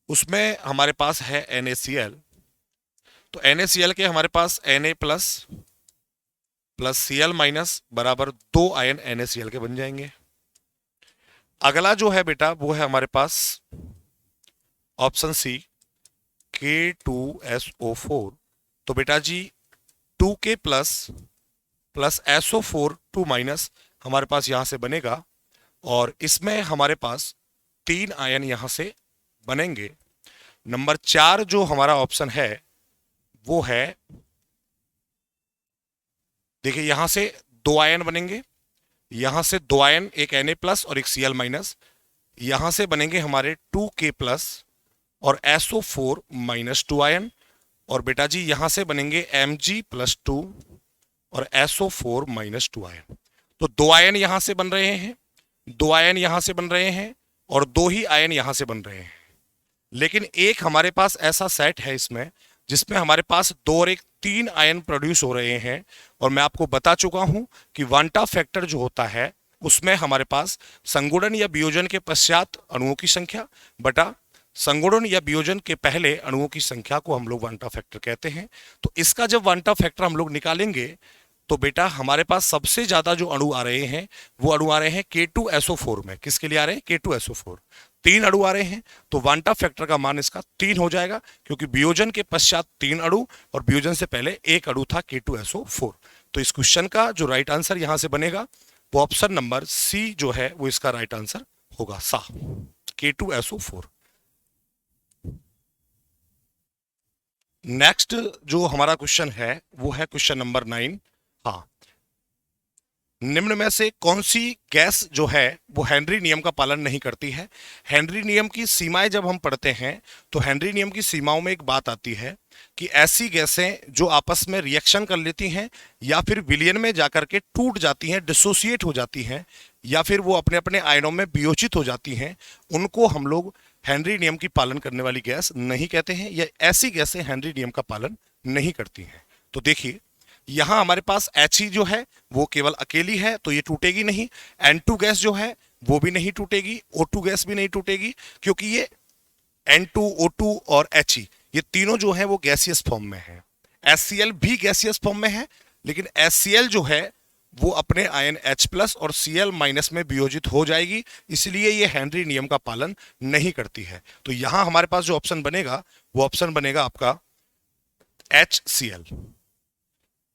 Speaker 1: उसमें हमारे पास है NaCl। तो NaCl के हमारे पास Na plus plus Cl minus बराबर दो आयन NaCl के बन जाएंगे। अगला जो है बेटा वो है हमारे पास ऑप्शन सी K2SO4। तो बेटा जी 2K plus plus SO4 2 minus हमारे पास यहां से बनेगा, और इसमें हमारे पास 3 आयन यहां से बनेंगे। नंबर 4 जो हमारा ऑप्शन है वो है, देखिए यहां से 2 आयन बनेंगे, यहां से 2 आयन, एक Na प्लस और एक Cl माइनस, यहां से बनेंगे हमारे 2K प्लस और SO4 माइनस 2 आयन, और बेटा जी यहां से बनेंगे Mg प्लस 2 और SO4 माइनस 2 आयन। तो 2 आयन यहां से बन रहे हैं, 2 आयन यहां से बन रहे हैं, और 2 ही आयन यहां से बन रहे हैं। लेकिन एक हमारे पास ऐसा सेट है इसमें जिसमें हमारे पास 2 और 1 3 आयन प्रोड्यूस हो रहे हैं, और मैं आपको बता चुका हूं कि वांटा फैक्टर जो होता है उसमें हमारे पास संगुणन या वियोजन के पश्चात अणुओं की संख्या बटा संगुणन या वियोजन के पहले अणुओं की संख्या को हम लोग वांटा फैक्टर कहते हैं। तो इसका जब वांटा फैक्टर हम लोग निकालेंगे तो बेटा हमारे पास सबसे ज्यादा जो अणु आ रहे हैं वो अणु आ रहे हैं K2SO4 में। किसके लिए आ रहे हैं? K2SO4। 3 अणु आ रहे हैं, तो वांटा फैक्टर का मान इसका 3 हो जाएगा, क्योंकि वियोजन के पश्चात 3 अणु और वियोजन से पहले एक अणु था K2SO4। तो इस क्वेश्चन का जो राइट आंसर यहां से बनेगा वो ऑप्शन नंबर सी जो है वो इसका राइट आंसर होगा, सा, K2SO4। नेक्स्ट जो हमारा क्वेश्चन है वो है क्वेश्चन नंबर 9। हाँ, निम्न में से कौन सी गैस जो है वो हेनरी नियम का पालन नहीं करती है? हेनरी नियम की सीमाएं जब हम पढ़ते हैं तो हेनरी नियम की सीमाओं में एक बात आती है कि ऐसी गैसें जो आपस में रिएक्शन कर लेती हैं या फिर विलयन में जाकर के टूट जाती हैं, डिसोसिएट हो जाती हैं, या फिर वो अपने अपने आयनों में वियोजित हो जाती हैं, उनको हम लोग हेनरी नियम की पालन करने वाली गैस नहीं कहते हैं, या ऐसी गैसें हेनरी नियम का पालन नहीं करती हैं। तो देखिए यहां हमारे पास He जो है वो केवल अकेली है, तो ये टूटेगी नहीं। N2 गैस जो है वो भी नहीं टूटेगी, O2 गैस भी नहीं टूटेगी, क्योंकि ये N2, O2 और He ये तीनों जो है वो गैसियस फॉर्म में है। HCl भी गैसियस फॉर्म में है, लेकिन HCl जो है वो अपने आयन H प्लस और Cl माइनस में वियोजित हो जाएगी, इसलिए ये हेनरी नियम का पालन नहीं करती है। तो यहां हमारे पास जो ऑप्शन बनेगा वो ऑप्शन बनेगा आपका HCl।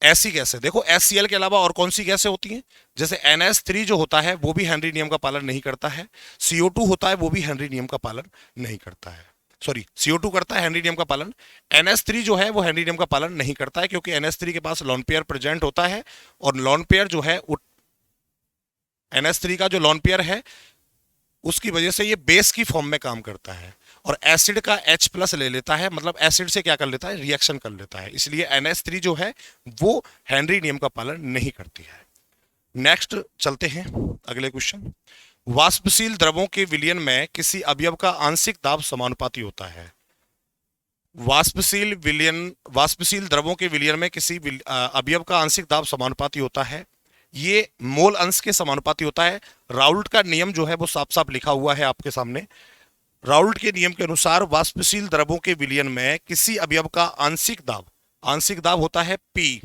Speaker 1: ऐसी गैसें देखो, HCl के अलावा और कौन सी गैसें होती हैं? जैसे NH3 जो होता है वो भी हेनरी नियम का पालन नहीं करता है, CO2 होता है वो भी हेनरी नियम का पालन नहीं करता है। सॉरी, CO2 करता है हेनरी नियम का पालन, NH3 जो है वो हेनरी नियम का पालन नहीं करता है, क्योंकि NH3 के पास लॉन पेयर प्रेजेंट होता है, और लॉन पेयर जो है NH3 का जो लॉन पेयर है उसकी वजह से ये बेस की फॉर्म में काम करता है, और एसिड का H प्लस ले लेता है, मतलब एसिड से क्या कर लेता है? रिएक्शन कर लेता है, इसलिए NH3 जो है वो हेनरी नियम का पालन नहीं करती है। नेक्स्ट चलते हैं अगले क्वेश्चन। वाष्पशील द्रवों के विलयन में किसी अवयव का आंशिक दाब समानुपाती होता है। वाष्पशील द्रवों के विलयन में किसी अवयव का आंशिक दाब समानुपाती होता है, ये मोल अंश के समानुपाती होता है। राउल्ट का नियम जो है वो साफ साफ लिखा हुआ है आपके सामने। राउल्ट के नियम के अनुसार वाष्पशील द्रवों के विलयन में किसी अवयव का आंशिक दाब होता है P।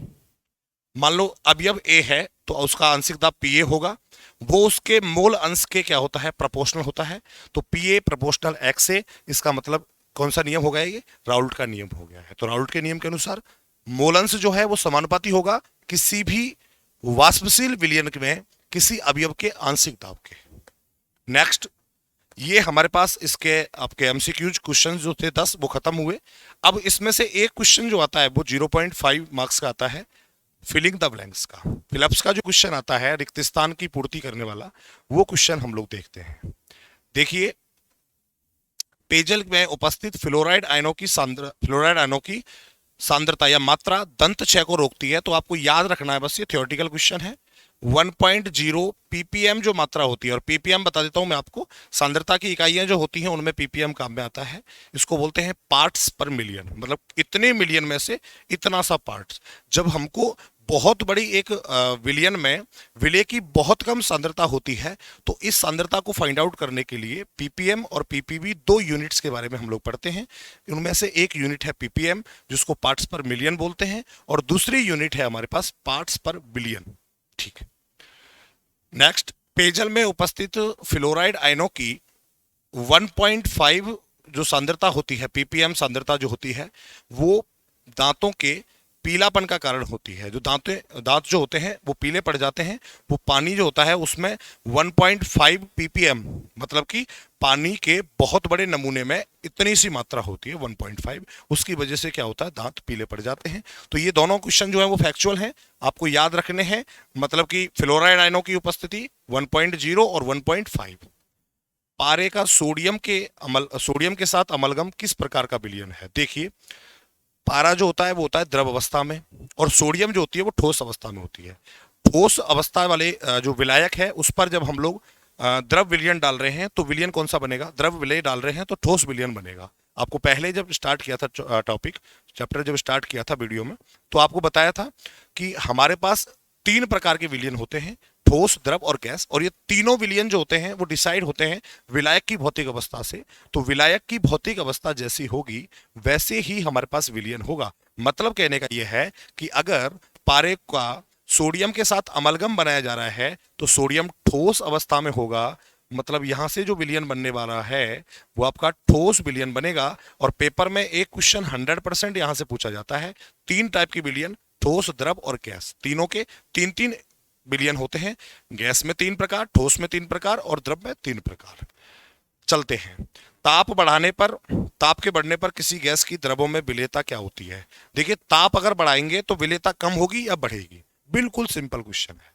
Speaker 1: मान लो अवयव A है तो उसका आंशिक दाब Pa होगा, वो उसके मोल अंश के क्या होता है? प्रोपोर्शनल होता है, तो Pa प्रोपोर्शनल X से, इसका मतलब कौन सा नियम हो गया? ये राउल्ट का नियम हो गया है। तो राउल्ट के नियम के अनुसार मोल अंश जो है वो समानुपाती होगा किसी भी वाष्पशील विलयन में किसी अवयव के आंशिक दाब के। नेक्स्ट, ये हमारे पास इसके आपके एमसीक्यूज क्वेश्चन जो थे 10 वो खत्म हुए। अब इसमें से एक क्वेश्चन जो आता है वो 0.5 मार्क्स का आता है, फिलिंग द ब्लैंक्स का। फिलअप्स का जो क्वेश्चन आता है रिक्त स्थान की पूर्ति करने वाला, वो क्वेश्चन हम लोग देखते हैं। देखिए, पेयजल में उपस्थित फ्लोराइड आयनों की सांद्रता या मात्रा दंत क्षय को रोकती है। तो आपको याद रखना है, बस ये थ्योरेटिकल क्वेश्चन है। 1.0 ppm जो मात्रा होती है, और ppm बता देता हूं मैं आपको, सांद्रता की इकाइयां जो होती हैं उनमें ppm काम में आता है। इसको बोलते हैं पार्ट्स पर मिलियन, मतलब इतने मिलियन में से इतना सा पार्ट्स। जब हमको बहुत बड़ी एक विलयन में विलय की बहुत कम सांद्रता होती है, तो इस सांद्रता को फाइंड आउट करने के लिए ppm और ppb 2 यूनिट्स के बारे में हम लोग पढ़ते हैं। उनमें से एक यूनिट है ppm जिसको पार्ट्स पर मिलियन बोलते हैं, और दूसरी यूनिट है हमारे पास पार्ट्स पर बिलियन। ठीक है। नेक्स्ट, पेयजल में उपस्थित फ्लोराइड आयनों की 1.5 जो सांद्रता होती है, ppm सांद्रता जो होती है, वो दांतों के पीलापन का कारण होती है। जो दांत जो होते हैं वो पीले पड़ जाते हैं, वो पानी जो होता है उसमें 1.5 ppm, मतलब कि पानी के बहुत बड़े नमूने में इतनी सी मात्रा होती है 1.5, उसकी वजह से क्या होता है, दांत पीले पड़ जाते हैं। तो ये दोनों क्वेश्चन जो है वो फैक्चुअल हैं, आपको याद रखने हैं। मतलब कि फ्लोराइड आयनों की उपस्थिति 1.0 और 1.5। पारे का सोडियम के साथ अमलगम किस प्रकार का विलयन है? देखिए, पारा जो होता है वो होता है द्रव अवस्था में, और सोडियम जो होती है वो ठोस अवस्था में होती है। ठोस अवस्था वाले जो विलायक है उस पर जब हम लोग द्रव विलयन डाल रहे हैं तो विलयन कौन सा बनेगा? द्रव विलय डाल रहे हैं तो ठोस विलयन बनेगा। आपको पहले जब स्टार्ट किया था टॉपिक, चैप्टर जब स्टार्ट किया था वीडियो में, तो आपको बताया था कि हमारे पास 3 प्रकार के विलयन होते हैं, ठोस, द्रव और गैस। और ये तीनों विलयन जो होते हैं वो डिसाइड होते हैं विलायक की भौतिक अवस्था से। तो विलायक की भौतिक अवस्था जैसी होगी वैसे ही हमारे पास विलयन होगा। मतलब कहने का यह है कि अगर पारे का सोडियम के साथ अमलगम बनाया जा रहा है तो सोडियम ठोस अवस्था में होगा, मतलब यहां से जो विलयन बनने वाला है वो आपका ठोस विलयन बनेगा। और पेपर में एक क्वेश्चन 100% यहां से पूछा जाता है। 3 टाइप की विलयन, ठोस, द्रव और गैस, तीनों के 3-3 विलयन होते हैं। गैस में 3 प्रकार, ठोस में 3 प्रकार और द्रव में 3 प्रकार। चलते हैं। ताप के बढ़ने पर किसी गैस की द्रवों में विलेयता क्या होती है? देखिए, ताप अगर बढ़ाएंगे तो विलेयता कम होगी या बढ़ेगी? बिल्कुल सिंपल क्वेश्चन है।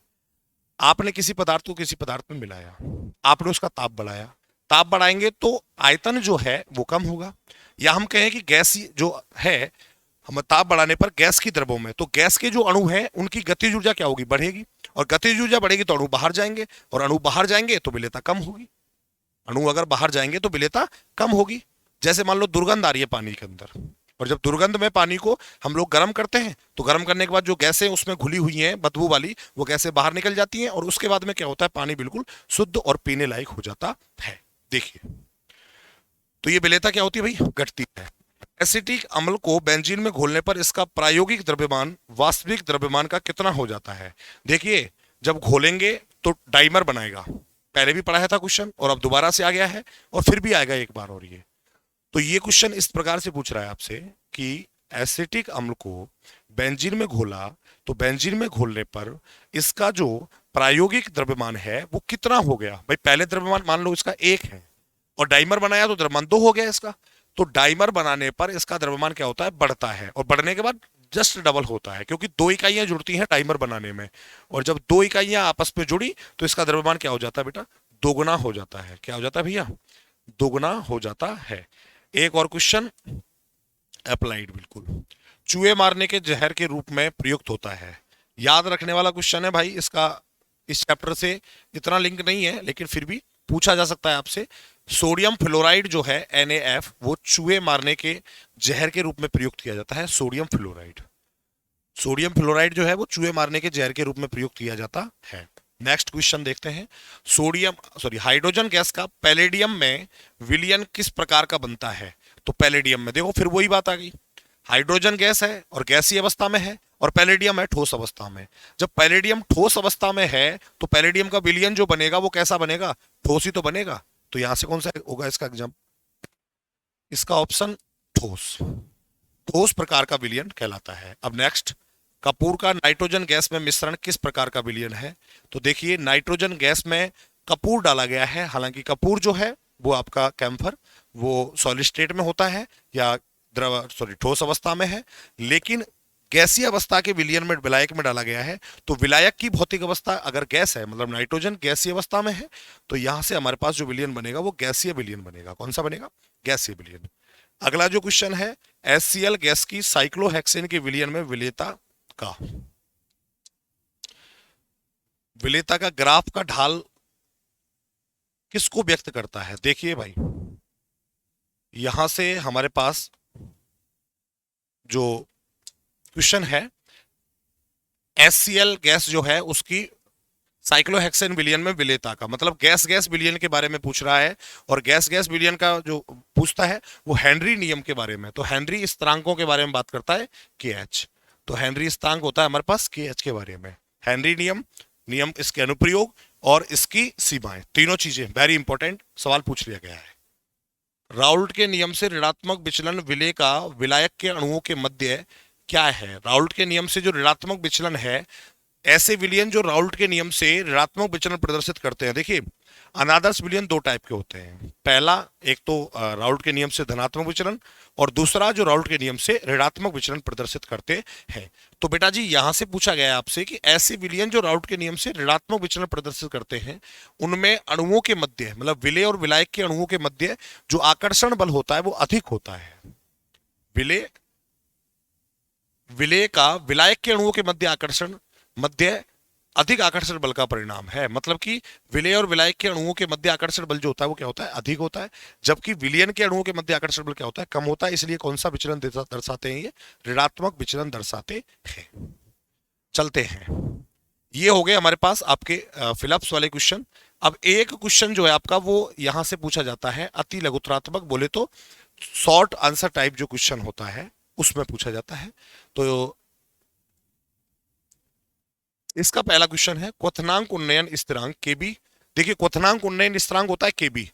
Speaker 1: आपने किसी पदार्थ को किसी पदार्थ में मिलाया, आपने उसका ताप बढ़ाया, ताप बढ़ाएंगे तो आयतन जो है वो कम होगा। या हम कहें कि गैस जो है, हम ताप बढ़ाने पर गैस की द्रवों में, तो गैस के जो अणु हैं उनकी गतिज ऊर्जा क्या होगी? बढ़ेगी। और गतिज ऊर्जा बढ़ेगी तो अणु बाहर जाएंगे, और अणु बाहर जाएंगे तो विलेयता कम होगी। अणु अगर बाहर जाएंगे तो विलेयता कम होगी। जैसे मान लो दुर्गंध आ रही है पानी के अंदर, और जब दुर्गंध में पानी को हम लोग गर्म करते हैं तो गर्म करने के बाद जो गैसें उसमें घुली हुई हैं बदबू वाली, वो गैसें बाहर निकल जाती हैं, और उसके बाद में क्या होता है, पानी बिल्कुल शुद्ध और पीने लायक हो जाता है। देखिए, तो ये विलेयता क्या होती है भाई? घटती है। एसिटिक अम्ल को बेंजीन में घोलने पर इसका प्रायोगिक द्रव्यमान वास्तविक द्रव्यमान का कितना हो जाता है? देखिए, जब घोलेंगे तो डाइमर बनाएगा। पहले भी पढ़ाया था क्वेश्चन, और अब दोबारा से आ गया है, और फिर भी आएगा एक बार। और ये तो ये क्वेश्चन इस प्रकार से पूछ रहा है आपसे कि एसिटिक अम्ल को बेंजीन में घोला, तो बेंजीन में घोलने पर इसका जो प्रायोगिक द्रव्यमान है वो कितना हो गया? भाई, पहले द्रव्यमान मान लो इसका 1 है, और डाइमर बनाया तो द्रव्यमान 2 हो गया इसका। तो डाइमर बनाने पर इसका द्रव्यमान क्या होता है? बढ़ता है, और बढ़ने के बाद जस्ट डबल होता है, क्योंकि 2 इकाइयां जुड़ती हैं डाइमर बनाने में, और जब 2 इकाइयां आपस में जुड़ी तो इसका द्रव्यमान क्या हो जाता है बेटा? दोगुना हो जाता है। क्या हो जाता है भैया? दोगुना हो जाता है। एक और क्वेश्चन अप्लाइड, बिल्कुल चूहे मारने के जहर के रूप में प्रयुक्त होता है। याद रखने वाला क्वेश्चन है भाई, इसका इस चैप्टर से इतना लिंक नहीं है, लेकिन फिर भी पूछा जा सकता है आपसे। सोडियम फ्लोराइड जो है NaF, वो चूहे मारने के जहर के रूप में प्रयुक्त किया जाता है। सोडियम फ्लोराइड जो है वो चूहे मारने के जहर के रूप में प्रयुक्त किया जाता है। नेक्स्ट क्वेश्चन देखते हैं। हाइड्रोजन गैस का पैलेडियम में विलयन किस प्रकार का बनता है? तो पैलेडियम में देखो, फिर वही बात आ गई। हाइड्रोजन गैस है और गैसीय अवस्था में है, और पैलेडियम है ठोस अवस्था में। जब पैलेडियम ठोस अवस्था में है तो पैलेडियम का विलयन जो बनेगा वो कैसा बनेगा? ठोस ही तो बनेगा। तो यहां से कौन सा होगा इसका एग्जाम? इसका ऑप्शन ठोस, ठोस प्रकार का विलयन कहलाता है। अब नेक्स्ट, कपूर का नाइट्रोजन गैस में मिश्रण किस प्रकार का विलयन है? तो देखिए, नाइट्रोजन गैस में कपूर डाला गया है। हालांकि कपूर जो है वो आपका कैम्फर, वो सॉलिड स्टेट में होता है या ठोस अवस्था में है, लेकिन गैसीय अवस्था के विलयन में विलायक में डाला गया है। तो विलायक की भौतिक अवस्था अगर गैस है, मतलब नाइट्रोजन गैसीय अवस्था में है, तो यहां से हमारे पास जो विलयन बनेगा वो गैसीय विलयन बनेगा। कौन सा बनेगा? गैसीय विलयन। अगला जो क्वेश्चन है, HCl गैस की साइक्लोहेक्सेन के विलयन में का विलेयता का ग्राफ का ढाल किसको व्यक्त करता है? देखिए भाई, यहां से हमारे पास जो क्वेश्चन है, HCl गैस जो है उसकी साइक्लोहेक्सेन विलयन में विलेयता का, मतलब गैस गैस विलयन के बारे में पूछ रहा है। और गैस गैस विलयन का जो पूछता है वो हेनरी नियम के बारे में। तो हेनरी स्थिरांकों के बारे में बात करता है, KH। तो हेनरी स्थिरांक होता है हमारे पास KH के बारे में। हेनरी नियम, इसके अनुप्रयोग और इसकी सीमाएं, तीनों चीजें वेरी इंपॉर्टेंट सवाल पूछ लिया गया है। राउल्ट के नियम से ऋणात्मक विचलन विलेय का विलायक के अणुओं के मध्य क्या है, राउल्ट के नियम से जो ऋणात्मक विचलन है, ऐसे विलयन जो राउल्ट के नियम से ऋणात्मक विचलन प्रदर्शित करते हैं। देखिए, अनादर्श विलयन दो टाइप के होते हैं। पहला, एक तो राउल्ट के नियम से धनात्मक विचलन, और दूसरा जो राउल्ट के नियम से ऋणात्मक विचलन प्रदर्शित करते हैं। तो बेटा जी, यहां से पूछा गया है आपसे कि ऐसे विलयन जो राउल्ट के नियम से ऋणात्मक विचलन प्रदर्शित करते हैं, उनमें अणुओं के मध्य, मतलब विलेय और विलायक के अणुओं के मध्य जो आकर्षण बल होता है वो अधिक होता है। विलेय विलेय का विलायक के अणुओं के मध्य अधिक आकर्षण बल का परिणाम है। मतलब कि विलेय और विलायक के अणुओं के मध्य आकर्षण बल जो होता है वो क्या होता है, अधिक होता है, जबकि विलयन के अणुओं के मध्य आकर्षण बल क्या होता है, कम होता है। इसलिए कौन सा विचलन दर्शाते हैं, ये ऋणात्मक विचलन दर्शाते हैं। चलते हैं, ये हो गए हमारे पास आपके फिलअप्स वाले क्वेश्चन। अब एक क्वेश्चन जो है आपका वो यहां से पूछा जाता है, अति लघुत्रात्मक, बोले तो शॉर्ट आंसर टाइप जो क्वेश्चन होता है उसमें पूछा जाता है। तो इसका पहला क्वेश्चन है, क्वथनांक उन्नयन स्थिरांक केबी। देखिए, क्वथनांक उन्नयन स्थिरांक होता है केबी।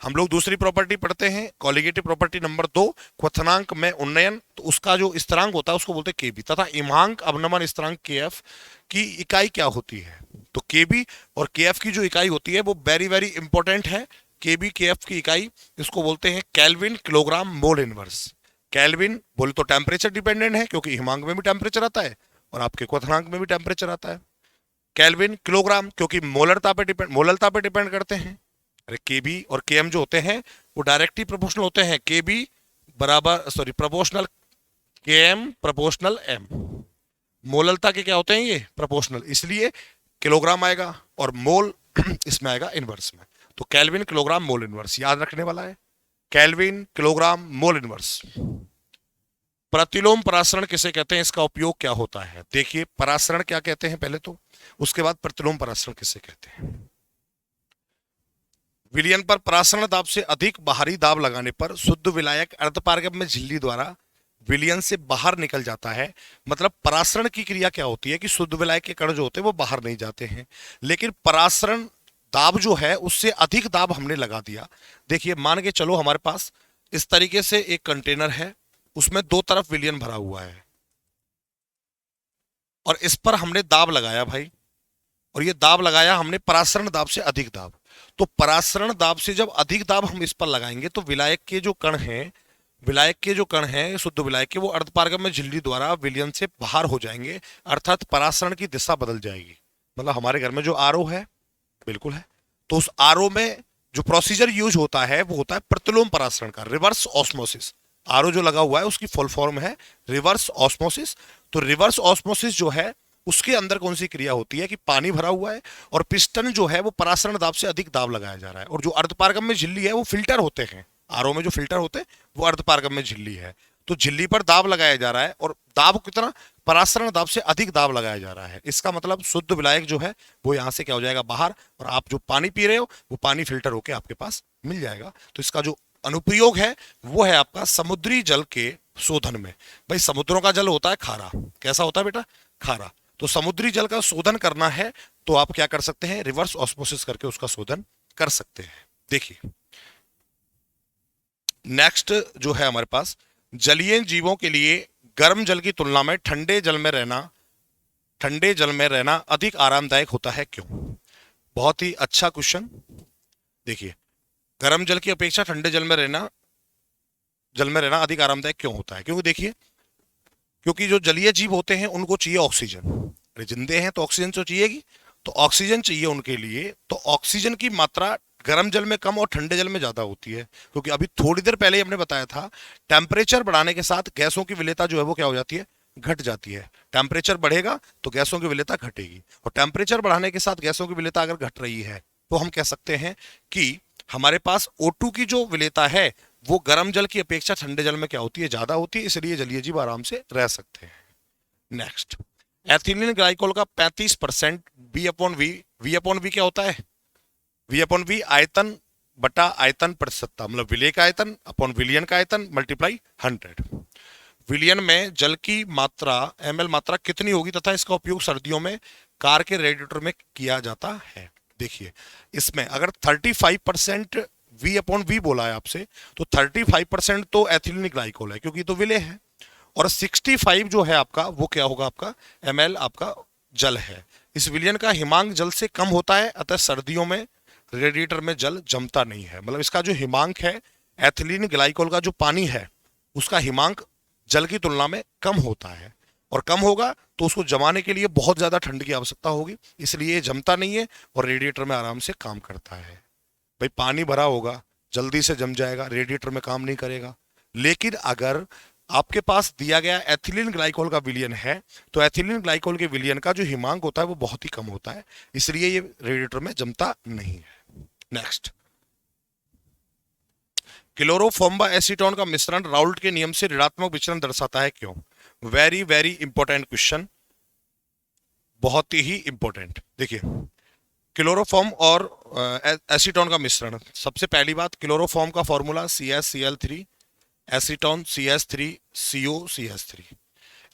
Speaker 1: हम लोग दूसरी प्रॉपर्टी पढ़ते हैं, कॉलिगेटिव प्रॉपर्टी नंबर 2, क्वथनांक में उन्नयन, तो उसका जो स्थिरांक होता है उसको बोलते हैं केबी। तथा इमांक अवनमन स्थिरांक केएफ की इकाई क्या होती है। तो केबी और केएफ की जो इकाई होती है वो वेरी वेरी इंपॉर्टेंट है। केबी केएफ की इकाई, इसको बोलते हैं kelvin kilogram mole inverse. Kelvin बोले तो टेम्परेचर डिपेंडेंट है, क्योंकि हिमांक में भी टेम्परेचर आता है और आपके क्वथनांक में भी टेम्परेचर आता है। केल्विन किलोग्राम, क्योंकि मोलरता पे डिपेंड करते हैं। अरे केबी और केएम जो होते हैं वो डायरेक्टली प्रोपोर्शनल होते हैं। केबी बराबर, sorry, proportional KM proportional M. मोललता के क्या होते हैं, ये प्रोपोर्शनल, इसलिए किलोग्राम आएगा और मोल इसमें आएगा इनवर्स में। तो केल्विन किलोग्राम मोल इनवर्स याद रखने वाला है, केल्विन किलोग्राम मोल इनवर्स। प्रतिलोम परासरण किसे कहते हैं, इसका उपयोग क्या होता है। देखिए, परासरण क्या कहते हैं पहले तो, उसके बाद प्रतिलोम परासरण किसे कहते हैं। विलयन पर परासरण दाब से अधिक बाहरी दाब लगाने पर शुद्ध विलायक अर्धपारगम्य झिल्ली द्वारा विलयन से बाहर निकल जाता है। मतलब परासरण की क्रिया क्या होती है कि शुद्ध विलायक के कण जो होते हैं वो बाहर नहीं जाते हैं, लेकिन परासरण दाब जो है उससे अधिक दाब हमने लगा दिया। देखिए, मान के चलो हमारे पास इस तरीके से एक कंटेनर है, उसमें दो तरफ विलयन भरा हुआ है और इस पर हमने दाब लगाया भाई, और ये दाब लगाया हमने परासरण दाब से अधिक दाब। तो परासरण दाब से जब अधिक दाब हम इस पर लगाएंगे तो विलायक के जो कण हैं, शुद्ध विलायक के, वो अर्धपारगम्य झिल्ली द्वारा विलयन से बाहर हो जाएंगे, अर्थात परासरण की दिशा बदल जाएगी। मतलब हमारे घर में जो आरओ है, बिल्कुल है, तो उस आरओ में जो प्रोसीजर यूज होता है वो होता है प्रतिलोम परासरण का, रिवर्स ऑस्मोसिस। आरओ जो लगा हुआ है उसकी फुल फॉर्म है रिवर्स ऑस्मोसिस। तो रिवर्स ऑस्मोसिस जो है उसके अंदर कौन सी क्रिया होती है कि पानी भरा हुआ है और पिस्टन जो है वो परासरण दाब से अधिक दाब लगाया जा रहा है, और जो अर्धपारगम्य झिल्ली है वो फिल्टर होते हैं। आरओ में जो फिल्टर होते हैं वो अर्धपारगम्य झिल्ली है। तो झिल्ली पर दाब लगाया जा रहा है, और दाब कितना, परासरण दाब से अधिक दाब लगाया जा रहा है। इसका मतलब शुद्ध विलायक जो है वो यहां से क्या हो जाएगा, बाहर, और आप जो पानी पी रहे हो वो पानी फिल्टर होकर आपके पास मिल जाएगा। तो इसका जो अनुप्रयोग है वो है आपका समुद्री जल के शोधन में। भाई, समुद्रों का जल होता है खारा, कैसा होता है बेटा, खारा। तो समुद्री जल का शोधन करना है तो आप क्या कर सकते हैं, रिवर्स ऑस्मोसिस करके उसका शोधन कर सकते हैं। देखिए, नेक्स्ट जो है हमारे पास, जलीय जीवों के लिए गर्म जल की तुलना में ठंडे जल में रहना अधिक आरामदायक होता है, क्यों। बहुत ही अच्छा क्वेश्चन। देखिए, गर्म जल की अपेक्षा ठंडे जल में रहना अधिक आरामदायक क्यों होता है, क्योंकि देखिए, क्योंकि जो जलीय जीव होते हैं उनको चाहिए ऑक्सीजन। अरे जिंदे हैं तो ऑक्सीजन तो चाहिएगी, तो ऑक्सीजन चाहिए उनके लिए। तो ऑक्सीजन की मात्रा गर्म जल में कम और ठंडे जल में ज्यादा होती है, क्योंकि अभी थोड़ी देर पहले ही हमने बताया था, टेम्परेचर बढ़ाने के साथ गैसों की विलेयता जो है वो क्या हो जाती है, घट जाती है। टेम्परेचर बढ़ेगा तो गैसों की विलेयता घटेगी, और टेम्परेचर बढ़ाने के साथ गैसों की विलेयता अगर घट रही है तो हम कह सकते हैं कि हमारे पास O2 की जो विलेयता है वो गर्म जल की अपेक्षा ठंडे जल में क्या होती है, ज्यादा होती है, इसलिए जलीय जीव आराम से रह सकते हैं। नेक्स्ट, एथिलीन ग्लाइकोल का 35% वी क्या होता है, वी आयतन बटा आयतन प्रतिशतता, मतलब विलेय का आयतन अपॉन विलियन का आयतन मल्टीप्लाई 100। विलियन में जल की मात्रा ml मात्रा कितनी होगी तथा इसका उपयोग सर्दियों में कार के रेडिएटर में किया जाता है। देखिए, इसमें अगर 35% वी बोला है आपसे, तो 35% तो एथिलीन ग्लाइकोल है, क्योंकि तो विलेय है, और 65 जो है आपका वो क्या होगा, आपका ml आपका जल है। इस विलयन का हिमांक जल से कम होता है, अतः सर्दियों में रेडिएटर में जल जमता नहीं है। मतलब इसका जो हिमांक है, एथिलीन ग्लाइकोल का जो पानी है उसका हिमांक जल की तुलना में कम होता है, और कम होगा तो उसको जमाने के लिए बहुत ज्यादा ठंड की आवश्यकता होगी, इसलिए ये जमता नहीं है और रेडिएटर में आराम से काम करता है। भाई पानी भरा होगा, जल्दी से जम जाएगा, रेडिएटर में काम नहीं करेगा। लेकिन अगर आपके पास दिया गया एथिलीन ग्लाइकोल का विलयन है, तो एथिलीन ग्लाइकोल के विलयन का जो हिमांक होता है वो बहुत ही कम होता है, इसलिए ये रेडिएटर में जमता नहीं है। नेक्स्ट, क्लोरोफॉर्म व एसीटोन का मिश्रण राउल्ट के नियम से ऋणात्मक विचलन दर्शाता है, क्यों? वेरी वेरी इंपॉर्टेंट क्वेश्चन, बहुत ही इंपॉर्टेंट। देखिए, क्लोरोफॉर्म और एसीटोन का मिश्रण, सबसे पहली बात, क्लोरोफॉर्म का formula CaCl3, acetone CH3CO CH3।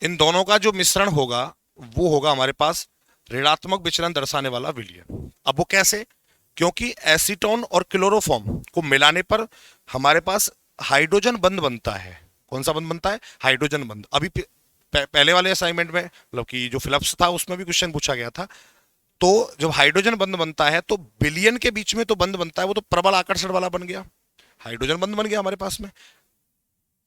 Speaker 1: इन दोनों का जो मिश्रण होगा वो होगा हमारे पास ऋणात्मक विचलन दर्शाने वाला विलयन। अब वो कैसे? क्योंकि एसीटोन और क्लोरोफॉर्म को मिलाने पर हमारे पास हाइड्रोजन बंध बनता है। कौन सा बंध बनता है? हाइड्रोजन बंध। अभी पहले वाले असाइनमेंट में, मतलब कि जो फिलिप्स था उसमें भी क्वेश्चन पूछा गया था। तो जब हाइड्रोजन बंध बनता है तो विलयन के बीच में तो बंध बनता है, वो तो प्रबल आकर्षण वाला बन गया, हाइड्रोजन बंध बन गया हमारे पास में।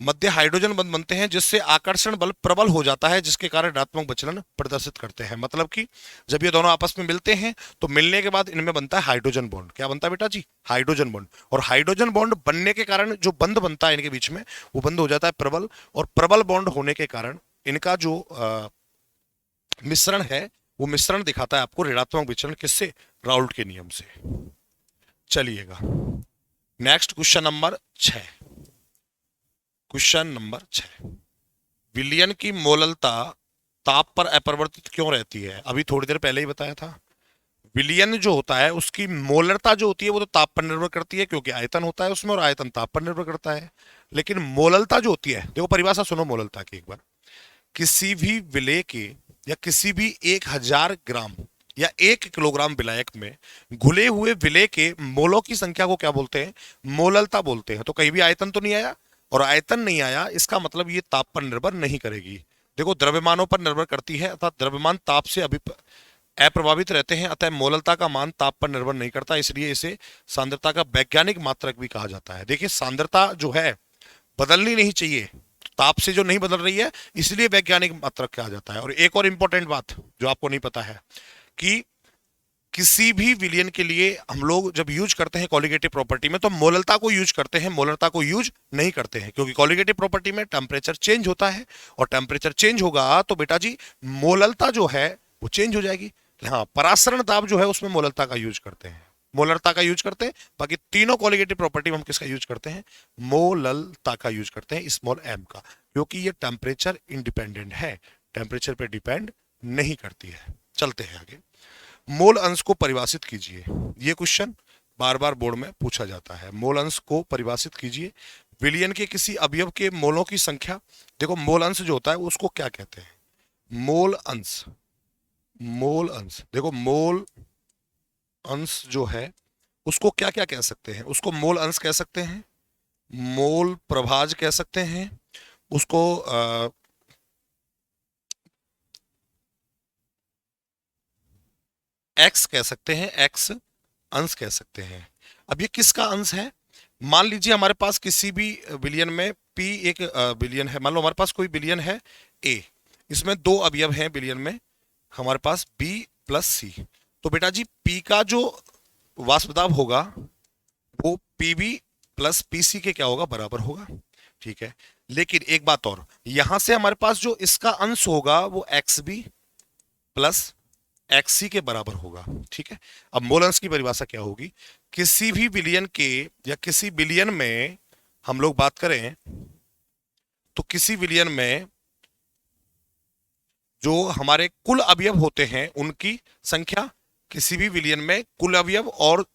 Speaker 1: मध्य हाइड्रोजन बंध बनते हैं जिससे आकर्षण बल प्रबल हो जाता है, जिसके कारण ऋणात्मक विचलन प्रदर्शित करते हैं। मतलब कि जब ये दोनों आपस में मिलते हैं तो मिलने के बाद इनमें बनता है हाइड्रोजन बॉन्ड। क्या बनता है बेटा जी? Hydrogen bond. और हाइड्रोजन बॉन्ड बनने के कारण जो बंध बनता है इनके बीच में, वो बंध हो जाता है प्रबल, और प्रबल बॉन्ड होने के कारण इनका जो मिश्रण है वो मिश्रण दिखाता है आपको ऋणात्मक विचलन। किससे? राउल्ट के नियम से। चलिएगा next, question number 6। Question number 6, विलयन की मोललता ताप पर अपरिवर्तित क्यों रहती है? अभी थोड़ी देर पहले ही बताया था। विलयन जो होता है उसकी मोलरता जो होती है वो तो ताप पर निर्भर करती है, क्योंकि आयतन होता है उसमें और आयतन ताप पर निर्भर करता है। लेकिन मोललता जो होती है, देखो परिभाषा सुनो मोललता की एक बार। किसी भी विलेय के या किसी भी 1000 ग्राम या 1 किलोग्राम विलायक में घुले हुए विलेय के मोलों की संख्या को क्या बोलते हैं? मोललता बोलते हैं। तो कहीं भी आयतन तो नहीं आया, और आयतन नहीं आया इसका मतलब ये ताप पर निर्भर नहीं करेगी। देखो द्रव्यमानों पर निर्भर करती है, अर्थात द्रव्यमान ताप से अप्रभावित रहते हैं, अतः मोललता का मान ताप पर निर्भर नहीं करता, इसलिए इसे सांद्रता का वैज्ञानिक मात्रक भी कहा जाता है। देखिए सांद्रता जो है बदलनी नहीं चाहिए, ताप से जो नहीं बदल रही है इसलिए वैज्ञानिक मात्रक कहा जाता है। और एक और इंपॉर्टेंट बात जो आपको नहीं पता है कि किसी भी विलयन के लिए हम लोग जब यूज करते हैं कॉलिगेटिव प्रॉपर्टी में, तो मोललता को यूज करते हैं, मोलरता को यूज नहीं करते हैं, क्योंकि कॉलिगेटिव प्रॉपर्टी में टेम्परेचर चेंज होता है, और टेम्परेचर चेंज होगा तो बेटा जी मोललता जो है वो चेंज हो जाएगी। हाँ, परासरण दाब जो है उसमें मोललता का यूज करते हैं, मोलरता का यूज करते हैं। बाकी तीनों कॉलिगेटिव प्रॉपर्टी में हम किसका यूज करते हैं? मोललता का यूज करते हैं, स्मॉल m का, क्योंकि ये टेम्परेचर इंडिपेंडेंट है, टेम्परेचर पे डिपेंड नहीं करती है। चलते हैं आगे। मोल अंश को परिभाषित कीजिए। ये क्वेश्चन बार बार बोर्ड में पूछा जाता है। मोल अंश को परिभाषित कीजिए। विलयन के किसी अवयव के मोलों की संख्या। देखो मोल अंश जो होता है उसको क्या कहते हैं? मोल अंश, मोल अंश, देखो मोल अंश जो है उसको क्या क्या कह सकते हैं? उसको मोल अंश कह सकते हैं, मोल प्रभाज कह सकते हैं, उसको एक्स कह सकते हैं, एक्स अंश कह सकते हैं। अब ये किसका अंश है? मान लीजिए हमारे पास किसी भी विलयन में P एक विलयन है, मान लो हमारे पास कोई विलयन है A, इसमें 2 अवयव हैं विलयन में हमारे पास B प्लस C। तो बेटा जी P का जो वाष्प दाब होगा वो PB प्लस PC के क्या होगा? बराबर होगा। ठीक है, लेकिन एक बात और, यहां से हमारे पास जो इसका अंश होगा वो XB प्लस XC के बराबर होगा। ठीक है, अब मोल अंश की परिभाषा क्या होगी? किसी भी विलयन के या किसी विलयन में हम लोग बात करें तो किसी विलयन में जो हमारे कुल अवयव होते हैं उनकी संख्या, किसी भी विलयन में कुल अवयव और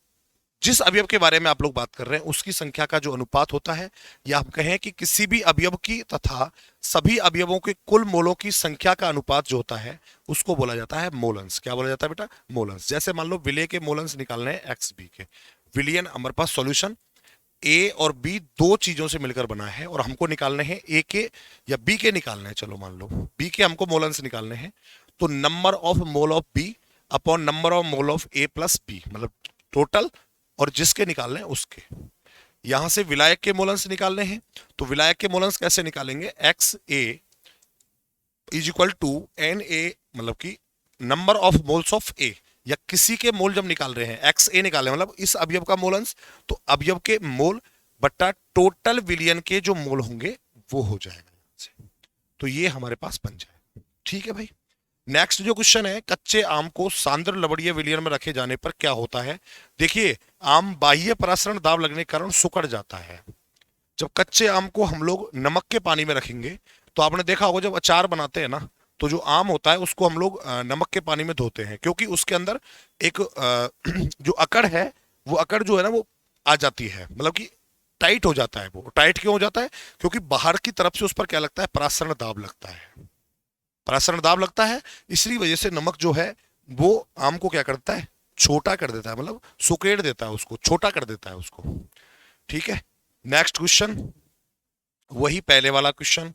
Speaker 1: जिस अवयव के बारे में आप लोग बात कर रहे हैं उसकी संख्या का जो अनुपात होता है, या हम कहें कि किसी भी अवयव की तथा सभी अवयवों के कुल मोलों की संख्या का अनुपात जो होता है उसको बोला जाता है मोल अंश। क्या बोला जाता है बेटा? मोल अंश। जैसे मान लो विलय के मोल अंश निकालने हैं XB के, विलयन हमारे पास सॉल्यूशन ए और बी दो चीजों से मिलकर बना है और हमको निकालने हैं ए के या बी के निकालने हैं। चलो मान लो बी के हमको मोल अंश निकालने हैं, तो number of mole of B upon number of mole of A plus B, मतलब टोटल और जिसके निकालने हैं उसके। यहां से विलायक के मोल अंश निकालने हैं, तो विलायक के मोल अंश कैसे निकालेंगे, X A is equal to N A, मतलब कि number of moles of A, या किसी के मोल जब निकाल रहे हैं एक्स ए निकाले मतलब इस अवयव का मोल अंश, तो अवयव के मोल बट्टा टोटल विलियन के जो मोल होंगे वो हो जाएगा यहाँ से। तो ये हमारे पास बन जाए। ठीक है भाई। नेक्स्ट जो क्वेश्चन है, कच्चे आम को सांद्र लवणीय विलयन में रखे जाने पर क्या होता है। देखिए आम बाह्य परासरण दाब लगने के कारण सुकड़ जाता है। जब कच्चे आम को हम लोग नमक के पानी में रखेंगे, तो आपने देखा होगा जब अचार बनाते हैं ना, तो जो आम होता है उसको हम लोग नमक के पानी में धोते हैं, क्योंकि उसके अंदर एक जो अकड़ है, वो अकड़ जो है ना वो आ जाती है, मतलब कि टाइट हो जाता है। वो टाइट क्यों हो जाता है, क्योंकि बाहर की तरफ से उस पर क्या लगता है, परासरण दाब लगता है। परासरण दाब लगता है, इसी वजह से नमक जो है वो आम को क्या करता है, छोटा कर देता है, मतलब सुकेड़ देता है उसको, छोटा कर देता है उसको। ठीक है। नेक्स्ट क्वेश्चन, वही पहले वाला क्वेश्चन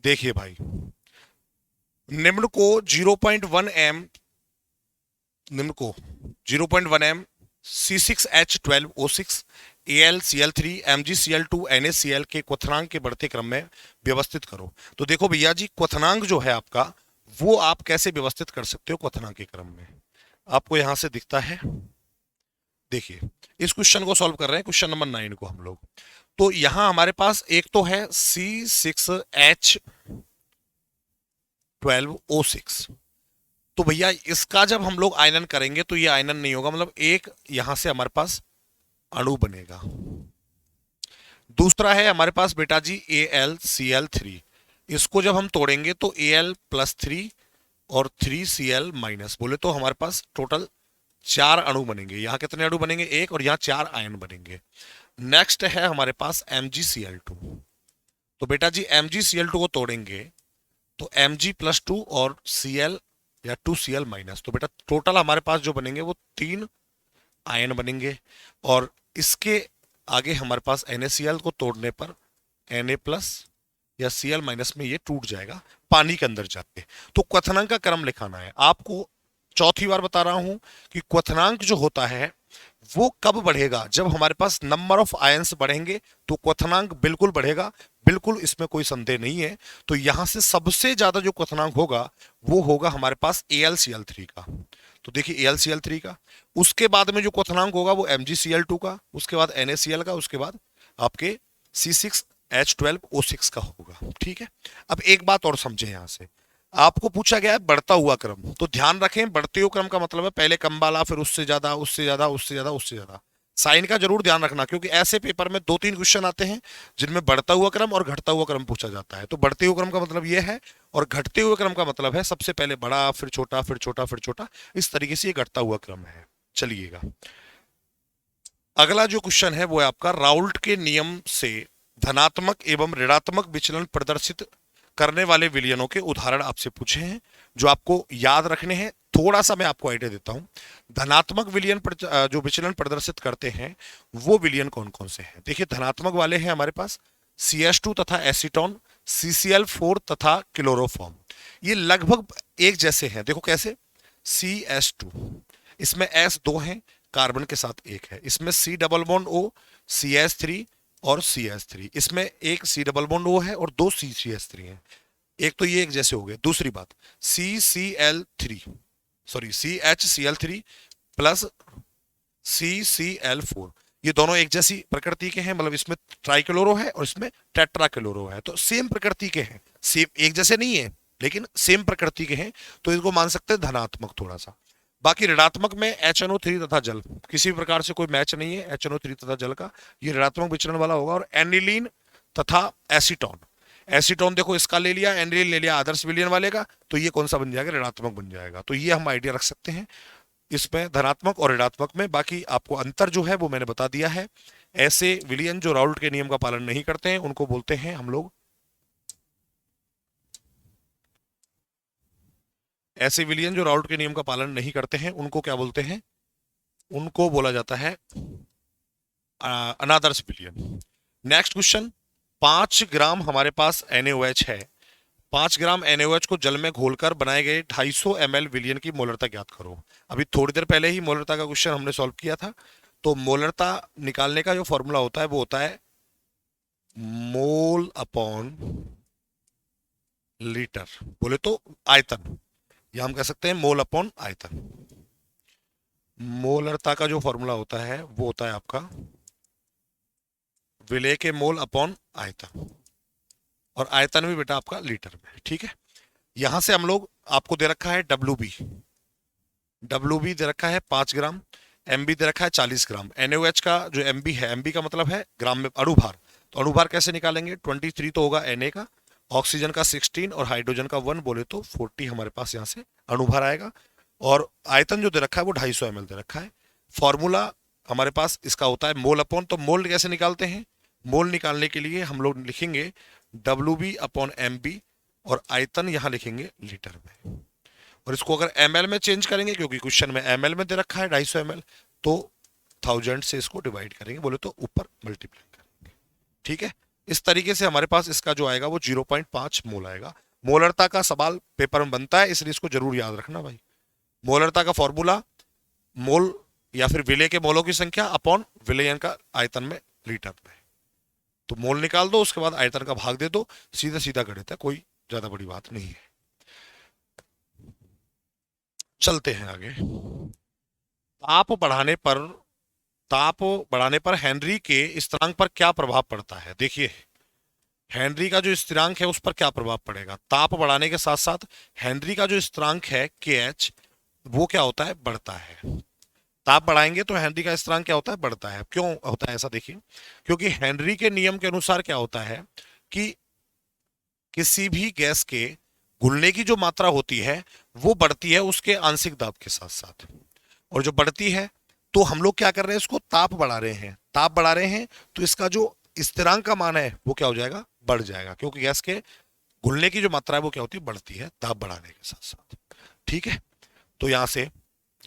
Speaker 1: देखिए भाई। निम्न को 0.1 एम, निम्न को 0.1 M C6H12O6 AlCl3 MgCl2 NaCl के क्वथनांक के बढ़ते क्रम में व्यवस्थित करो। तो देखो भैया जी, क्वथनांक जो है आपका, वो आप कैसे व्यवस्थित कर सकते हो क्वथनांक के क्रम में, आपको यहां से दिखता है। देखिए इस क्वेश्चन को सॉल्व कर रहे हैं, क्वेश्चन नंबर 9 को हम लोग। तो यहां हमारे पास एक तो है C6H12O6, तो भैया इसका जब हम लोग आयनन करेंगे तो ये आयनन नहीं होगा, मतलब एक यहां से हमारे पास अणु बनेगा। दूसरा है हमारे पास बेटा जी AlCl3, इसको जब हम तोड़ेंगे तो Al+3 और 3Cl माइनस, बोले तो हमारे पास टोटल 4 अणु बनेंगे। यहाँ कितने अणु बनेंगे, एक, और यहाँ 4 आयन बनेंगे। नेक्स्ट है हमारे पास MgCl2, तो बेटा जी MgCl2 को तोड़ेंगे तो Mg+2 और Cl या 2Cl माइनस, तो बेटा टोटल हमारे पास जो बनेंगे वो 3 आयन बनेंगे। और इसके आगे हमारे पास NaCl को तोड़ने पर Na+ या Cl माइनस में ये टूट जाएगा पानी के अंदर जाके। तो क्वथनांक का क्रम लिखाना है आपको। चौथी बार बता रहा हूं कि क्वथनांक जो होता है वो कब बढ़ेगा, जब हमारे पास नंबर ऑफ आयंस बढ़ेंगे तो क्वथनांक बिल्कुल बढ़ेगा, बिल्कुल इसमें कोई संदेह नहीं है। तो यहां से सबसे ज्यादा जो क्वथनांक होगा वो होगा हमारे पास AlCl3 का। तो देखिए AlCl3 का, उसके बाद में जो क्वथनांक होगा वो MgCl2 का, उसके बाद NaCl का, उसके बाद आपके C6H12O6 का होगा। ठीक है। अब एक बात और समझे, यहां से आपको पूछा गया है बढ़ता हुआ क्रम, तो ध्यान रखें बढ़ते हुए क्रम का मतलब है पहले कम वाला, फिर उससे ज्यादा, उससे ज्यादा, उससे ज्यादा, उससे ज्यादा। साइन का जरूर ध्यान रखना, क्योंकि ऐसे पेपर में 2-3 क्वेश्चन आते हैं जिनमें बढ़ता हुआ क्रम और घटता हुआ क्रम पूछा जाता है। तो बढ़ते हुए क्रम का मतलब यह है, और घटते हुए क्रम का मतलब है सबसे पहले बड़ा, फिर छोटा, फिर छोटा, फिर छोटा, इस तरीके से ये घटता हुआ क्रम है। चलिएगा, अगला जो क्वेश्चन है वो है आपका, राउल्ट के नियम से धनात्मक एवं ऋणात्मक विचलन प्रदर्शित करने वाले विलयनों के उदाहरण आपसे पूछे हैं, जो आपको याद रखने हैं। थोड़ा सा मैं आपको आइडिया देता हूं। धनात्मक विलयन जो विचलन प्रदर्शित करते हैं वो विलयन कौन कौन से हैं। देखिए धनात्मक वाले हैं हमारे पास CH2 तथा एसीटोन, CCl4 तथा क्लोरोफॉर्म। ये लगभग एक जैसे हैं। देखो कैसे, CH2, इसमें S 2 हैं, कार्बन के साथ एक है, इसमें C double bond O, CH3 और CH3, इसमें एक C डबल बॉन्ड O है और 2 CCH3 हैं। एक तो ये एक जैसे हो गए। दूसरी बात, CCl3, sorry CHCl3 plus CCl4, ये दोनों एक जैसी प्रकृति के हैं, मतलब इसमें ट्राइक्लोरो है और इसमें टेट्राक्लोरो है, तो सेम प्रकृति के हैं, सेम एक जैसे नहीं है लेकिन सेम प्रकृति के हैं, तो इसको मान सकते हैं धनात्मक थोड़ा सा। बाकी ऋणात्मक में HNO3 तथा जल, किसी प्रकार से कोई मैच नहीं है HNO3 तथा जल का, ये ऋणात्मक विचलन वाला होगा। और एनिलीन तथा एसीटोन, एसीटोन देखो इसका ले लिया, एनिलीन ले लिया आदर्श विलयन वाले का, तो ये कौन सा बन जाएगा, ऋणात्मक बन जाएगा। तो ये हम आइडिया रख सकते हैं इसमें धनात्मक और ऋणात्मक में। बाकी आपको अंतर जो है वो मैंने बता दिया है। ऐसे विलयन जो राउल्ट के नियम का पालन नहीं करते हैं उनको बोलते हैं हम लोग, ऐसे विलयन जो राउल्ट के नियम का पालन नहीं करते हैं उनको क्या बोलते हैं, उनको बोला जाता है अनदर्स बिलियन। नेक्स्ट क्वेश्चन, 5 ग्राम हमारे पास NaOH है। 5 ग्राम NaOH को जल में घोलकर बनाए गए 250 ml विलियन की मोलरता ज्ञात करो। अभी थोड़ी देर पहले ही मोलरता का क्वेश्चन हमने सॉल्व किया था। तो मोलरता निकालने का जो फॉर्मूला होता है वो होता है मोल अपॉन लीटर, बोले तो आयतन, या हम कह सकते हैं मोल अपॉन आयतन। मोलरता का जो फॉर्मूला होता है वो होता है आपका विलेय के मोल अपॉन आयतन, और आयतन भी बेटा आपका लीटर में। ठीक है, यहां से हम लोग, आपको दे रखा है WB, WB दे रखा है 5 ग्राम, MB दे रखा है 40 ग्राम। NaOH का जो MB है, MB का मतलब है ग्राम में अणुभार। तो अणुभार कैसे निकालेंगे, 23 तो होगा Na का, ऑक्सीजन का 16 और हाइड्रोजन का 1, बोले तो 40 हमारे पास यहाँ से अणुभार आएगा। और आयतन जो दे रखा है वो 250 ml दे रखा है। फॉर्मूला हमारे पास इसका होता है मोल अपॉन, तो मोल कैसे निकालते हैं, मोल निकालने के लिए हम लोग लिखेंगे WB अपॉन MB, और आयतन यहां लिखेंगे लीटर में। और इसको अगर ml में चेंज करेंगे, क्योंकि क्वेश्चन में ml में दे रखा है 250 ml, तो 1000 से इसको डिवाइड करेंगे, बोले तो ऊपर मल्टीप्लाई करेंगे। ठीक है, इस तरीके से हमारे पास इसका जो आएगा वो 0.5 मोल आएगा। मोलरता का सवाल पेपर में बनता है, इसलिए इसको जरूर याद रखना भाई। मोलरता का फॉर्मूला मोल या फिर विलेय के मोलों की संख्या अपॉन विलयन का आयतन में लीटर में। तो मोल निकाल दो, उसके बाद आयतन का भाग दे दो, सीधा सीधा गणित है, कोई ज्यादा बड़ी बात नहीं है। चलते हैं आगे। ताप बढ़ाने पर ताप बढ़ाने पर हेनरी के स्थिरांक पर क्या प्रभाव पड़ता है। देखिए, हेनरी का जो स्थिरांक है उस पर क्या प्रभाव पड़ेगा। ताप बढ़ाने के साथ साथ हेनरी का जो स्थिरांक है KH, वो क्या होता है, बढ़ता है। ताप बढ़ाएंगे तो हेनरी का स्थिरांक क्या होता है, बढ़ता है। क्यों होता है ऐसा, देखिए, क्योंकि हेनरी के नियम के अनुसार क्या होता है कि किसी भी गैस के घुलने की जो मात्रा होती है वो बढ़ती है उसके आंशिक दाब के साथ साथ, और जो बढ़ती है, तो हम लोग क्या कर रहे हैं, इसको ताप बढ़ा रहे हैं। ताप बढ़ा रहे हैं तो इसका जो स्थिरांक का मान है वो क्या हो जाएगा, बढ़ जाएगा, क्योंकि गैस के घुलने की जो मात्रा है वो क्या होती है, बढ़ती है ताप बढ़ाने के साथ साथ। ठीक है, तो यहां से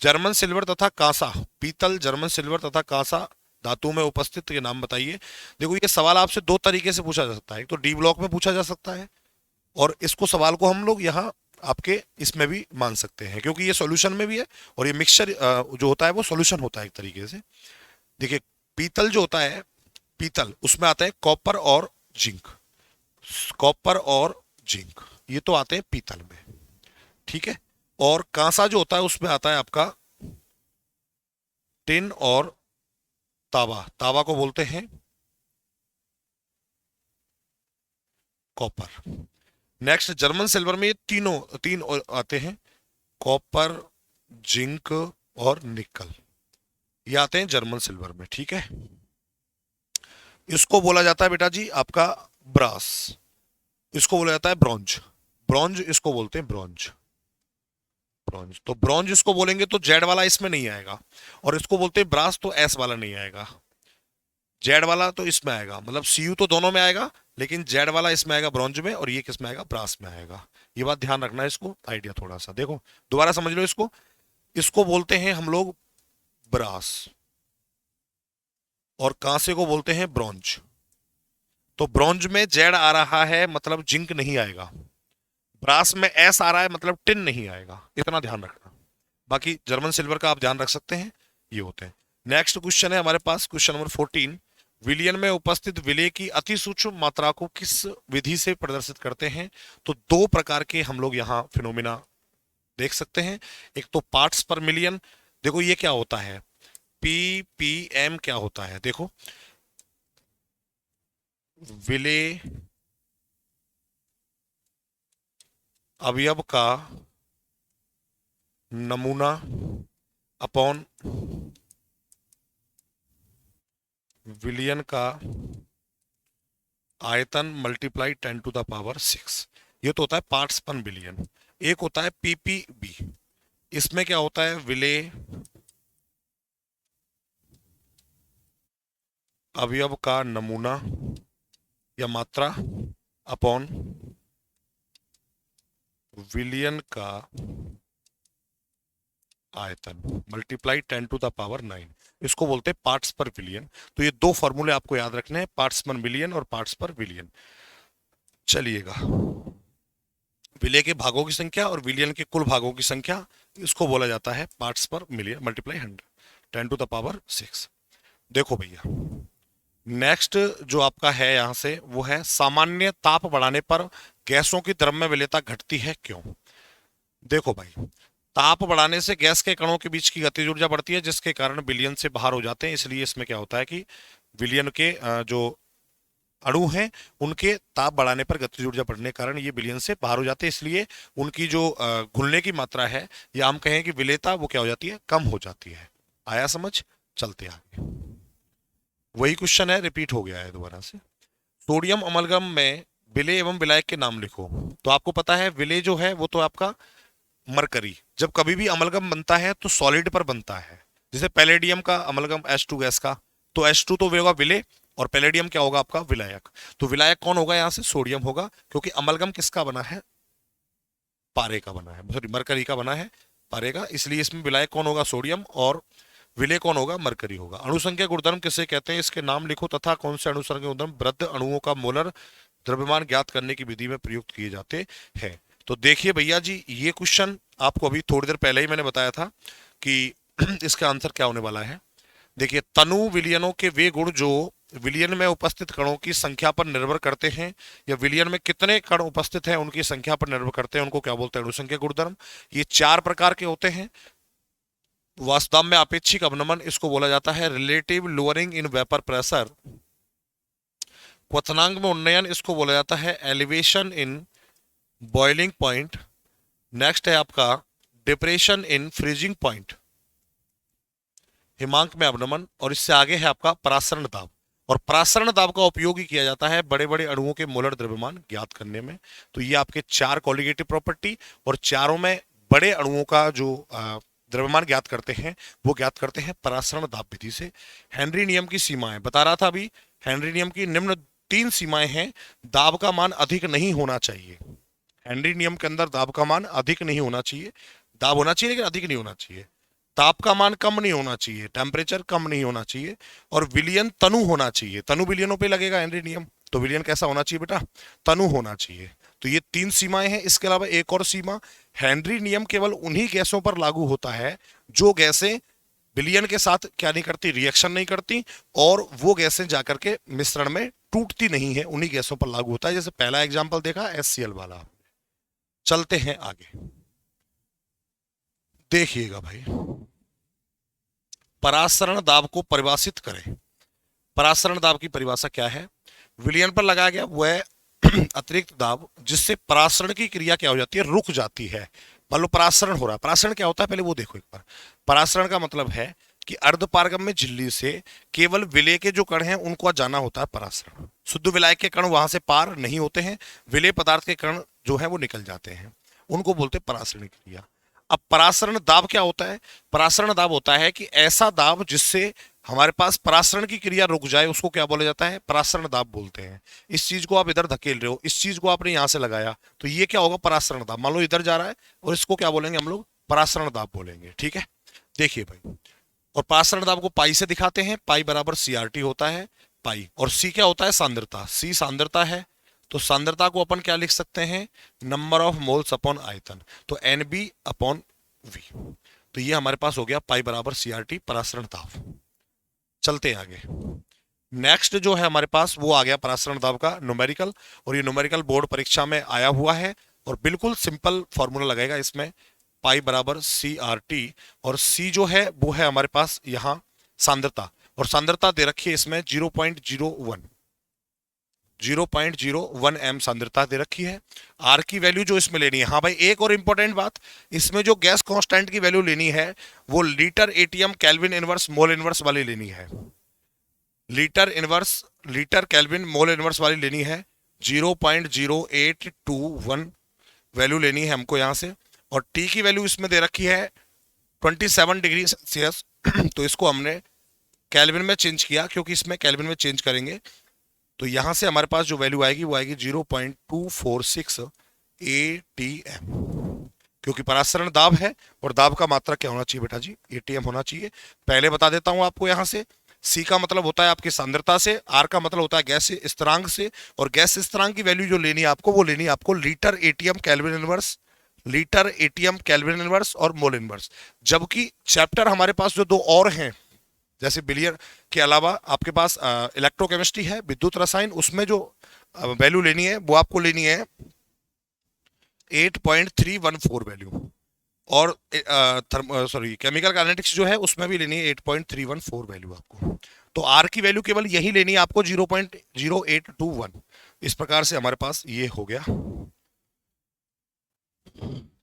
Speaker 1: जर्मन सिल्वर तथा कांसा, पीतल, जर्मन सिल्वर तथा कांसा धातु में उपस्थित के नाम बताइए। देखो, ये सवाल आपसे दो तरीके से पूछा जा सकता है, एक तो डी ब्लॉक में पूछा जा सकता है, और इसको सवाल को हम लोग यहाँ आपके इसमें भी मान सकते हैं, क्योंकि ये सॉल्यूशन में भी है, और ये मिक्सचर जो होता है वो सॉल्यूशन होता है एक तरीके से। देखिए, पीतल जो होता है, पीतल उसमें आता है कॉपर और जिंक, कॉपर और जिंक, ये तो आते हैं पीतल में। ठीक है, और कांसा जो होता है उसमें आता है आपका टिन और तांबा, तांबा को बोलते हैं कॉपर। नेक्स्ट, जर्मन सिल्वर में ये तीन आते हैं, कॉपर, जिंक और निकल, ये आते हैं जर्मन सिल्वर में। ठीक है, इसको बोला जाता है बेटा जी आपका ब्रास, इसको बोला जाता है ब्रॉन्ज, ब्रॉन्ज इसको बोलते हैं ब्रॉन्ज, ब्रॉन्ज। तो ब्रॉन्ज इसको बोलेंगे तो जेड वाला इसमें नहीं आएगा, और इसको बोलते हैं ब्रास तो एस वाला नहीं आएगा, जेड वाला तो इसमें आएगा, मतलब सीयू तो दोनों में आएगा, लेकिन जेड वाला इसमें आएगा ब्रॉन्ज में, और ये किस में आएगा, ब्रास में आएगा। ये बात ध्यान रखना है, इसको आइडिया थोड़ा सा देखो, दोबारा समझ लो इसको। इसको बोलते हैं हम लोग ब्रास, और कांसे को बोलते हैं ब्रॉन्ज। तो ब्रॉन्ज में जेड आ रहा है मतलब जिंक नहीं आएगा, ब्रास में एस आ रहा है मतलब टिन नहीं आएगा, इतना ध्यान रखना। बाकी जर्मन सिल्वर का आप ध्यान रख सकते हैं, ये होते हैं। नेक्स्ट क्वेश्चन है हमारे पास, क्वेश्चन नंबर 14, विलियन में उपस्थित विलेय की अति सूक्ष्म मात्रा को किस विधि से प्रदर्शित करते हैं। तो दो प्रकार के हम लोग यहाँ फिनोमिना देख सकते हैं, एक तो पार्ट्स पर मिलियन। देखो ये क्या होता है, PPM क्या होता है, देखो विलेय अवयव का नमूना अपॉन विलियन का आयतन मल्टीप्लाई 10⁶, ये तो होता है पार्ट्स पर बिलियन। एक होता है PPB, इसमें क्या होता है, विलेय अवयव का नमूना या मात्रा अपॉन विलियन का आयतन मल्टीप्लाई 10⁹ इसको बोलते हैं पार्ट्स पर बिलियन। तो ये दो फॉर्मूले आपको याद रखने हैं, पार्ट्स पर मिलियन और पार्ट्स पर बिलियन। चलिएगा, विलय के भागों की संख्या और विलियन के कुल भागों की संख्या, इसको बोला जाता है पार्ट्स पर मिलियन मल्टीप्लाई 100 10⁶। देखो भैया, नेक्स्ट जो आपका है यहां से वो है सामान्य ताप बढ़ाने पर गैसों की द्रव्य विलेयता घटती है क्यों। देखो भाई, ताप बढ़ाने से गैस के कणों के बीच की गतिज ऊर्जा बढ़ती है जिसके कारण विलयन से बाहर हो जाते हैं। इसलिए इसमें क्या होता है कि विलयन के जो अणु हैं उनके ताप बढ़ाने पर गतिज ऊर्जा बढ़ने के कारण ये विलयन से बाहर हो जाते हैं, इसलिए उनकी जो घुलने की मात्रा है या हम कहें कि विलेयता वो क्या हो जाती है, कम हो जाती है। आया समझ। चलते आगे, वही क्वेश्चन है, रिपीट हो गया है दोबारा से। सोडियम अमलगम में विलेय एवं विलायक के नाम लिखो। तो आपको पता है विलेय जो है वो तो आपका मरकरी, जब कभी भी अमलगम बनता है तो सॉलिड पर बनता है। जैसे पैलेडियम का अमलगम H2 गैस का, तो H2 तो होगा विलेय और पैलेडियम क्या होगा आपका, विलायक। तो विलायक कौन होगा यहां से, सोडियम होगा, क्योंकि अमलगम किसका बना है, पारे का बना है, सॉरी मरकरी का बना है, पारे का। इसलिए इसमें विलायक कौन होगा, सोडियम, और विलेय कौन होगा, मरकरी होगा। अणुसंख्या गुणधर्म किसे कहते हैं, इसके नाम लिखो तथा कौन से अणुसंख्या गुणधर्म वृद्ध अणुओं का मोलर द्रव्यमान ज्ञात करने की विधि में प्रयुक्त किए जाते हैं। तो देखिए भैया जी, ये क्वेश्चन आपको अभी थोड़ी देर पहले ही मैंने बताया था कि इसका आंसर क्या होने वाला है। देखिए, तनु विलयनों के वे गुण जो विलयन में उपस्थित कणों की संख्या पर निर्भर करते हैं या विलयन में कितने कण उपस्थित हैं उनकी संख्या पर निर्भर करते हैं, उनको क्या बोलते हैं, अणुसंख्या गुणधर्म। ये 4 प्रकार के होते हैं। वास्तव में अपेक्षिक अवनमन इसको बोला जाता है, relative lowering in vapour pressure. क्वथनांक में उन्नयन इसको बोला जाता है, elevation in boiling point. Next है आपका डिप्रेशन इन फ्रीजिंग पॉइंट। हिमांक में अवनमन, और इससे आगे है आपका परासरण दाब। और परासरण दाब का उपयोग ही किया जाता है बड़े बड़े अणुओं के मोलर द्रव्यमान ज्ञात करने में। तो ये आपके 4 कॉलिगेटिव प्रॉपर्टी, और चारों में बड़े अणुओं का जो द्रव्यमान ज्ञात करते हैं वो ज्ञात करते हैं परासरण दाब विधि से। हेनरी नियम की सीमाएं बता रहा था अभी। हेनरी नियम की निम्न 3 सीमाएं हैं। दाब का मान अधिक नहीं होना चाहिए। हेनरी नियम के अंदर दाब का मान अधिक नहीं होना चाहिए, दाब होना चाहिए लेकिन अधिक नहीं होना चाहिए। ताप का मान कम नहीं होना चाहिए, टेम्परेचर कम नहीं होना चाहिए, और विलियन तनु होना चाहिए। तनु विलियनों पे लगेगा हेनरी नियम, तो विलियन कैसा होना चाहिए बेटा, तनु होना चाहिए। तो ये 3 सीमाएं हैं। इसके अलावा एक और सीमा, हेनरी नियम केवल उन्हीं गैसों पर लागू होता है जो गैसें विलियन के साथ क्या नहीं करती, रिएक्शन नहीं करती, और वो गैसें जाकर के मिश्रण में टूटती नहीं है, उन्हीं गैसों पर लागू होता है। जैसे पहला एग्जाम्पल देखा HCl वाला। चलते हैं आगे, देखिएगा भाई, परासरण दाब को परिभाषित करें। परासरण दाब की परिभाषा क्या है, विलयन पर लगाया गया वह अतिरिक्त दाब जिससे परासरण की क्रिया क्या हो जाती है, रुक जाती है। मान लो परासरण हो रहा है, परासरण क्या होता है पहले वो देखो एक बार। परासरण का मतलब है कि अर्धपारगम्य झिल्ली से केवल विलेय के जो कण हैं उनको जाना होता है परासरण। शुद्ध विलायक के कण वहां से पार नहीं होते हैं, विलेय पदार्थ के कण जो है वो निकल जाते हैं, उनको बोलते हैं परासरण क्रिया। अब परासरण दाब क्या होता है, परासरण दाब होता है कि ऐसा दाब जिससे हमारे पास परासरण की क्रिया रुक जाए उसको क्या बोला जाता है, परासरण दाब बोलते हैं। इस चीज को आप इधर धकेल रहे हो, इस चीज को आपने यहां से लगाया, तो ये क्या होगा, परासरण दाब। मान लो इधर जा रहा है और इसको क्या बोलेंगे हम लोग, परासरण दाब बोलेंगे। ठीक है, देखिए भाई, और परासरण दाब को पाई से दिखाते हैं। पाई बराबर CRT होता है, पाई, और C क्या होता है, सांद्रता। C सांद्रता है, तो सांद्रता को अपन क्या लिख सकते हैं, नंबर ऑफ मोल्स अपॉन आयतन, तो NB अपॉन V। तो ये हमारे पास हो गया पाई बराबर CRT, परासरण दाब। चलते हैं आगे, नेक्स्ट जो है हमारे पास वो आ गया परासरण दाब का न्यूमेरिकल, और ये न्यूमेरिकल बोर्ड परीक्षा में आया हुआ है, और बिल्कुल सिंपल फॉर्मूला लगेगा इसमें, पाई बराबर CRT, और C जो है वो है हमारे पास यहाँ सांद्रता, और सांद्रता दे रखी है इसमें 0.01 m सांद्रता दे रखी है। R की वैल्यू जो इसमें लेनी है, हाँ भाई एक और इंपॉर्टेंट बात, इसमें जो गैस कांस्टेंट की वैल्यू लेनी है वो litre ATM kelvin inverse mole inverse वाली लेनी है। लीटर केल्विन मोल इनवर्स वाली लेनी है, 0.0821 वैल्यू लेनी है हमको यहां से। और T की वैल्यू इसमें दे रखी है 27 डिग्री सेल्सियस, तो इसको हमने केल्विन में चेंज किया क्योंकि इसमें केल्विन में चेंज करेंगे तो यहां से हमारे पास जो वैल्यू आएगी वो आएगी 0.246 ATM। क्योंकि परासरण दाब है, और दाब का मात्रा क्या होना चाहिए बेटा जी, एटीएम होना चाहिए। पहले बता देता हूं आपको यहां से। सी का मतलब होता है आपकी सांद्रता से, आर का मतलब होता है गैस स्थिरांक से, और गैस स्थिरांक की वैल्यू जो लेनी है आपको, वो लेनी है आपको litre ATM kelvin inverse, litre ATM kelvin inverse और मोल इनवर्स। जबकि चैप्टर हमारे पास जो दो और हैं, जैसे बिलियन के अलावा आपके पास इलेक्ट्रोकेमिस्ट्री है, विद्युत रसायन, उसमें जो वैल्यू लेनी है वो आपको लेनी है 8.314 वैल्यू। और सॉरी केमिकल काइनेटिक्स जो है उसमें भी लेनी है 8.314 वैल्यू आपको। तो आर की वैल्यू केवल यही लेनी है आपको 0.0821। इस प्रकार से हमारे पास ये हो गया।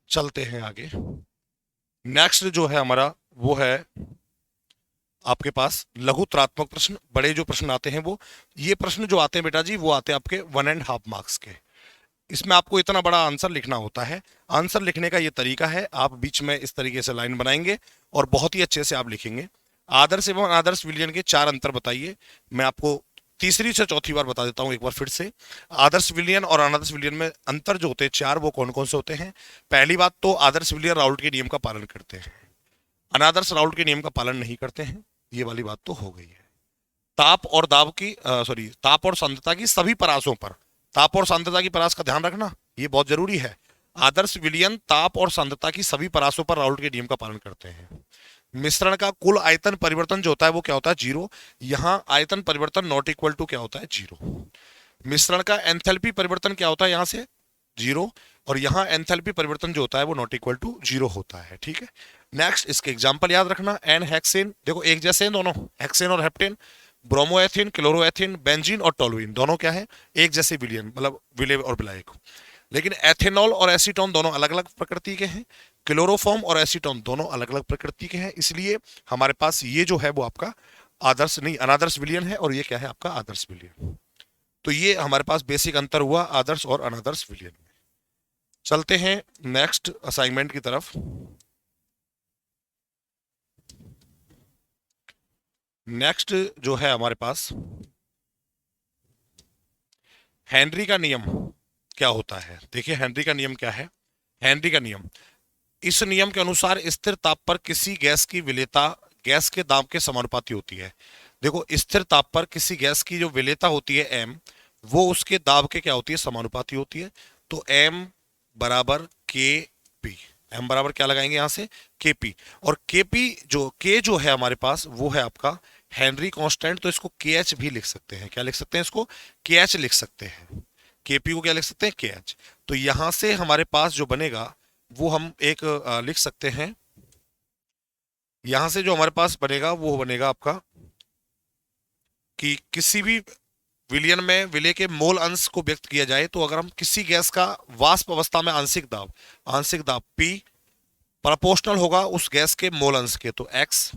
Speaker 1: चलते हैं आगे। नेक्स्ट जो है हमारा वो है आपके पास लघुत्रात्मक प्रश्न। बड़े जो प्रश्न आते हैं वो, ये प्रश्न जो आते हैं बेटा जी वो आते हैं आपके 1.5 मार्क्स के। इसमें आपको इतना बड़ा आंसर लिखना होता है। आंसर लिखने का ये तरीका है, आप बीच में इस तरीके से लाइन बनाएंगे और बहुत ही अच्छे से आप लिखेंगे। आदर्श एवं अनादर्श विलयन के 4 अंतर बताइए। मैं आपको तीसरी से चौथी बार बता देता हूं एक बार फिर से। आदर्श विलयन और अनादर्श विलयन में अंतर जो होते हैं 4, वो कौन कौन से होते हैं। पहली बात तो आदर्श विलयन राउल्ट के नियम का पालन करते हैं, अनादर्श राउल्ट के नियम का पालन नहीं करते हैं। ये वाली बात तो हो गई है। ताप और दाब की सॉरी ताप और सांद्रता की सभी परासों पर, ताप और सांद्रता की परास का ध्यान रखना, ये बहुत जरूरी है। आदर्श विलयन ताप और सांद्रता की सभी परासों पर राउल्ट के नियम का पालन करते हैं। मिश्रण का कुल आयतन परिवर्तन जो होता है वो क्या होता है, 0। यहां आयतन परिवर्तन नॉट इक्वल टू क्या होता है, 0। मिश्रण का एंथैल्पी परिवर्तन क्या होता है, यहां से 0, और यहां एंथैल्पी परिवर्तन जो होता है वो नॉट इक्वल टू 0 होता है। ठीक है। नेक्स्ट इसके एग्जांपल याद रखना। एन हेक्सेन, देखो एक जैसे हैं दोनों, हेक्सेन और हेप्टेन। ब्रोमोएथिन, क्लोरोएथिन, बेंजीन और टोलुइन, दोनों क्या है, एक जैसे विलयन, मतलब विलय और विलायक। लेकिन एथेनॉल और एसीटोन दोनों अलग अलग प्रकृति के हैं। क्लोरोफॉर्म और एसीटोन दोनों अलग अलग प्रकृति के हैं। इसलिए हमारे पास ये जो है वो आपका आदर्श नहीं अनादर्श विलयन है, और ये क्या है आपका आदर्श विलयन। तो ये हमारे पास बेसिक अंतर हुआ आदर्श और अनादर्श विलयन में। चलते हैं नेक्स्ट असाइनमेंट की तरफ। नेक्स्ट जो है हमारे पास हेनरी का नियम क्या होता है। देखिए हेनरी का नियम क्या है। हेनरी का नियम, इस नियम के अनुसार स्थिर ताप पर किसी गैस की विलेयता गैस के दाब के समानुपाती होती है। देखो स्थिर ताप पर किसी गैस की जो विलेयता होती है एम, वो उसके दाब के क्या होती है, समानुपाती होती है। तो एम बराबर के पी, एम बराबर क्या लगाएंगे यहां से, के पी। और के पी जो के जो है हमारे पास वो है आपका हेनरी कांस्टेंट। तो इसको के एच भी लिख सकते हैं। क्या लिख सकते हैं इसको, के एच लिख सकते हैं। केपी को क्या लिख सकते हैं, के एच। तो यहां से हमारे पास जो बनेगा वो हम एक लिख सकते हैं। यहां से जो हमारे पास बनेगा वो बनेगा आपका कि किसी भी विलयन में विलय के मोल अंश को व्यक्त किया जाए, तो अगर हम किसी गैस का वाष्प अवस्था में आंशिक दाब P प्रोपोर्शनल होगा उस गैस के मोल अंश के, तो x,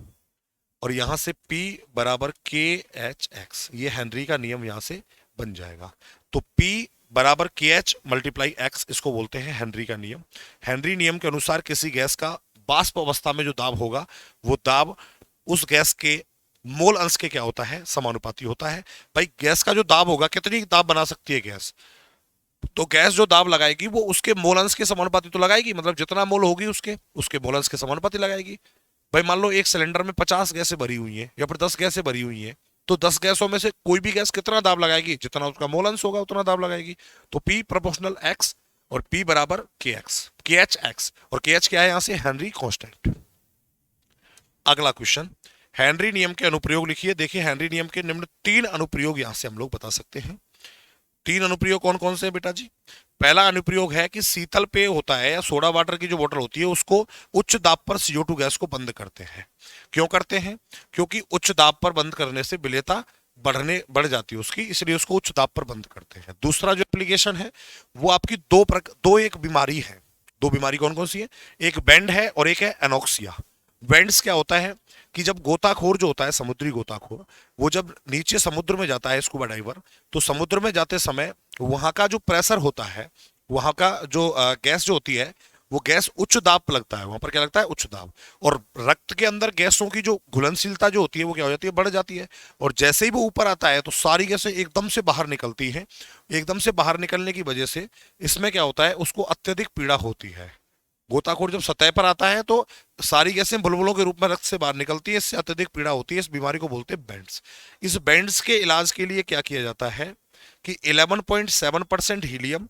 Speaker 1: और यहां से P बराबर के एच एक्स, ये हेनरी का नियम यहां से बन जाएगा। तो P बराबर के एच मल्टीप्लाई एक्स, इसको बोलते हैं हेनरी का नियम। हेनरी नियम के अनुसार किसी गैस का वाष्प अवस्था में जो दाब होगा वो दाब उस गैस के मोल अंश के क्या होता है, समानुपाती होता है। भाई गैस का जो दाब होगा, कितनी दाब बना सकती है गैस, तो गैस जो दाब लगाएगी वो उसके मोल अंश के समानुपाती तो लगाएगी, मतलब जितना मोल होगी उसके उसके मोल अंश के समानुपाती लगाएगी। भाई मान लो एक सिलेंडर में 50 गैसें भरी हुई हैं या फिर 10 गैसें भरी हुई हैं, तो 10 गैसों में से कोई भी गैस कितना दाब लगाएगी, जितना उसका मोल अंश होगा उतना दाब लगाएगी। तो P प्रोपोर्शनल एक्स और P बराबर के एक्स, के एच एक्स, और के एच क्या है यहां से, हेनरी कांस्टेंट। अगला क्वेश्चन, हेनरी नियम के अनुप्रयोग लिखिए। देखिए हेनरी नियम के निम्न 3 अनुप्रयोग यहां से हम लोग बता सकते हैं। 3 अनुप्रयोग कौन कौन से हैं बेटा जी। पहला अनुप्रयोग है कि शीतल पेय होता है या सोडा वाटर की जो बोतल होती है उसको उच्च दाब पर CO2 गैस को बंद करते हैं। क्यों करते हैं, क्योंकि उच्च दाब पर बंद करने से विलेयता बढ़ जाती है उसकी, इसलिए उसको उच्च दाब पर बंद करते हैं। दूसरा जो एप्लीकेशन है वो आपकी दो एक बीमारी है। 2 बीमारी कौन कौन सी है, एक बेंड है और एक है एनोक्सिया। बेंड्स क्या होता है कि जब गोताखोर जो होता है, समुद्री गोताखोर, वो जब नीचे समुद्र में जाता है स्कूबा डाइवर, तो समुद्र में जाते समय वहां का जो प्रेशर होता है, वहां का जो गैस जो होती है वो गैस उच्च दाब पर लगता है, वहां पर क्या लगता है, उच्च दाब। और रक्त के अंदर गैसों की जो घुलनशीलता जो होती है वो क्या हो जाती है, बढ़ जाती है। और जैसे ही वो ऊपर आता है तो सारी गैसें एकदम से बाहर निकलती हैं। एकदम से बाहर निकलने की वजह से इसमें क्या होता है, उसको अत्यधिक पीड़ा होती है। गोताखोर जब सतह पर आता है तो सारी गैसें बुलबुलों के रूप में रक्त से बाहर निकलती है, इससे अत्यधिक पीड़ा होती है, इस बीमारी को बोलते हैं बेंड्स। इस बेंड्स के इलाज के लिए क्या किया जाता है कि 11.7% हीलियम,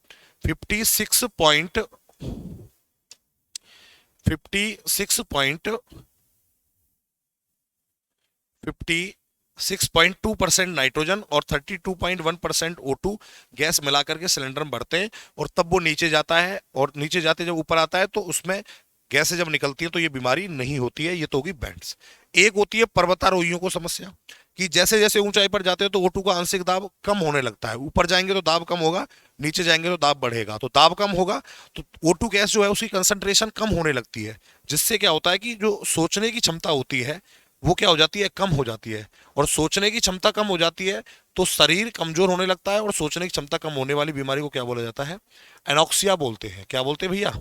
Speaker 1: 56.2% नाइट्रोजन और 32.1% O2 गैस मिलाकर के सिलेंडर में भरते हैं, और तब वो नीचे जाता है, और नीचे जाते जब ऊपर आता है तो उसमें गैसें जब निकलती है तो ये बीमारी नहीं होती है। ये तो होगी बैंड्स। एक होती है पर्वतारोहियों को समस्या, कि जैसे जैसे ऊंचाई पर जाते हैं तो O2 का आंशिक दाब कम होने लगता है, ऊपर जाएंगे तो दाब कम होगा, नीचे जाएंगे तो दाब बढ़ेगा, तो दाब कम होगा तो O2 गैस जो है उसकी कंसंट्रेशन कम होने लगती है, जिससे क्या होता है कि जो सोचने की क्षमता होती है वो क्या हो जाती है, कम हो जाती है। और सोचने की क्षमता कम हो जाती है तो शरीर कमजोर होने लगता है, और सोचने की क्षमता कम होने वाली बीमारी को क्या बोला जाता है, एनॉक्सिया बोलते हैं। क्या बोलते हैं भैया,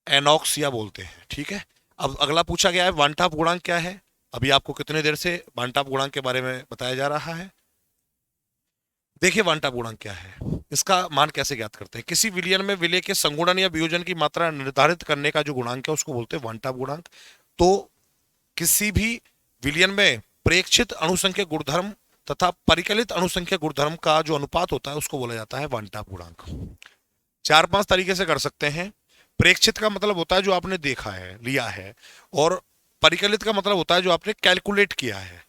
Speaker 1: एनॉक्सिया बोलते हैं। ठीक है, अब अगला पूछा गया है वांटाप गुणांक क्या है। अभी आपको कितने देर से वांटाप गुणांक के बारे में बताया जा रहा है। देखिए वांटाप गुणांक क्या है, इसका मान कैसे ज्ञात करते हैं। किसी विलयन में विलय के संगुणन या वियोजन की मात्रा निर्धारित करने का जो गुणांक है उसको बोलते हैं वांटाप गुणांक। तो किसी भी विलयन में प्रेक्षित अणुसंख्यक गुणधर्म तथा परिकलित अणुसंख्यक गुणधर्म का जो अनुपात होता है उसको बोला जाता है वांटाप गुणांक। चार पांच तरीके से कर सकते हैं। प्रेक्षित का मतलब होता है जो आपने देखा है, लिया है, और परिकलित का मतलब होता है जो आपने कैलकुलेट किया है।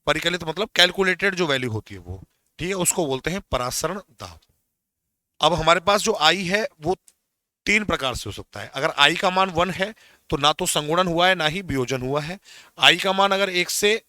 Speaker 1: परिकलित मतलब कैलकुलेटेड जो वैल्यू होती है वो, ठीक है, उसको बोलते हैं परासरण दाब। अब हमारे पास जो आई है वो तीन प्रकार से हो सकता है। अगर आई का मान 1 है तो ना तो संगुणन हुआ है ना ही वियोजन हुआ है। आई का मान अगर 1 से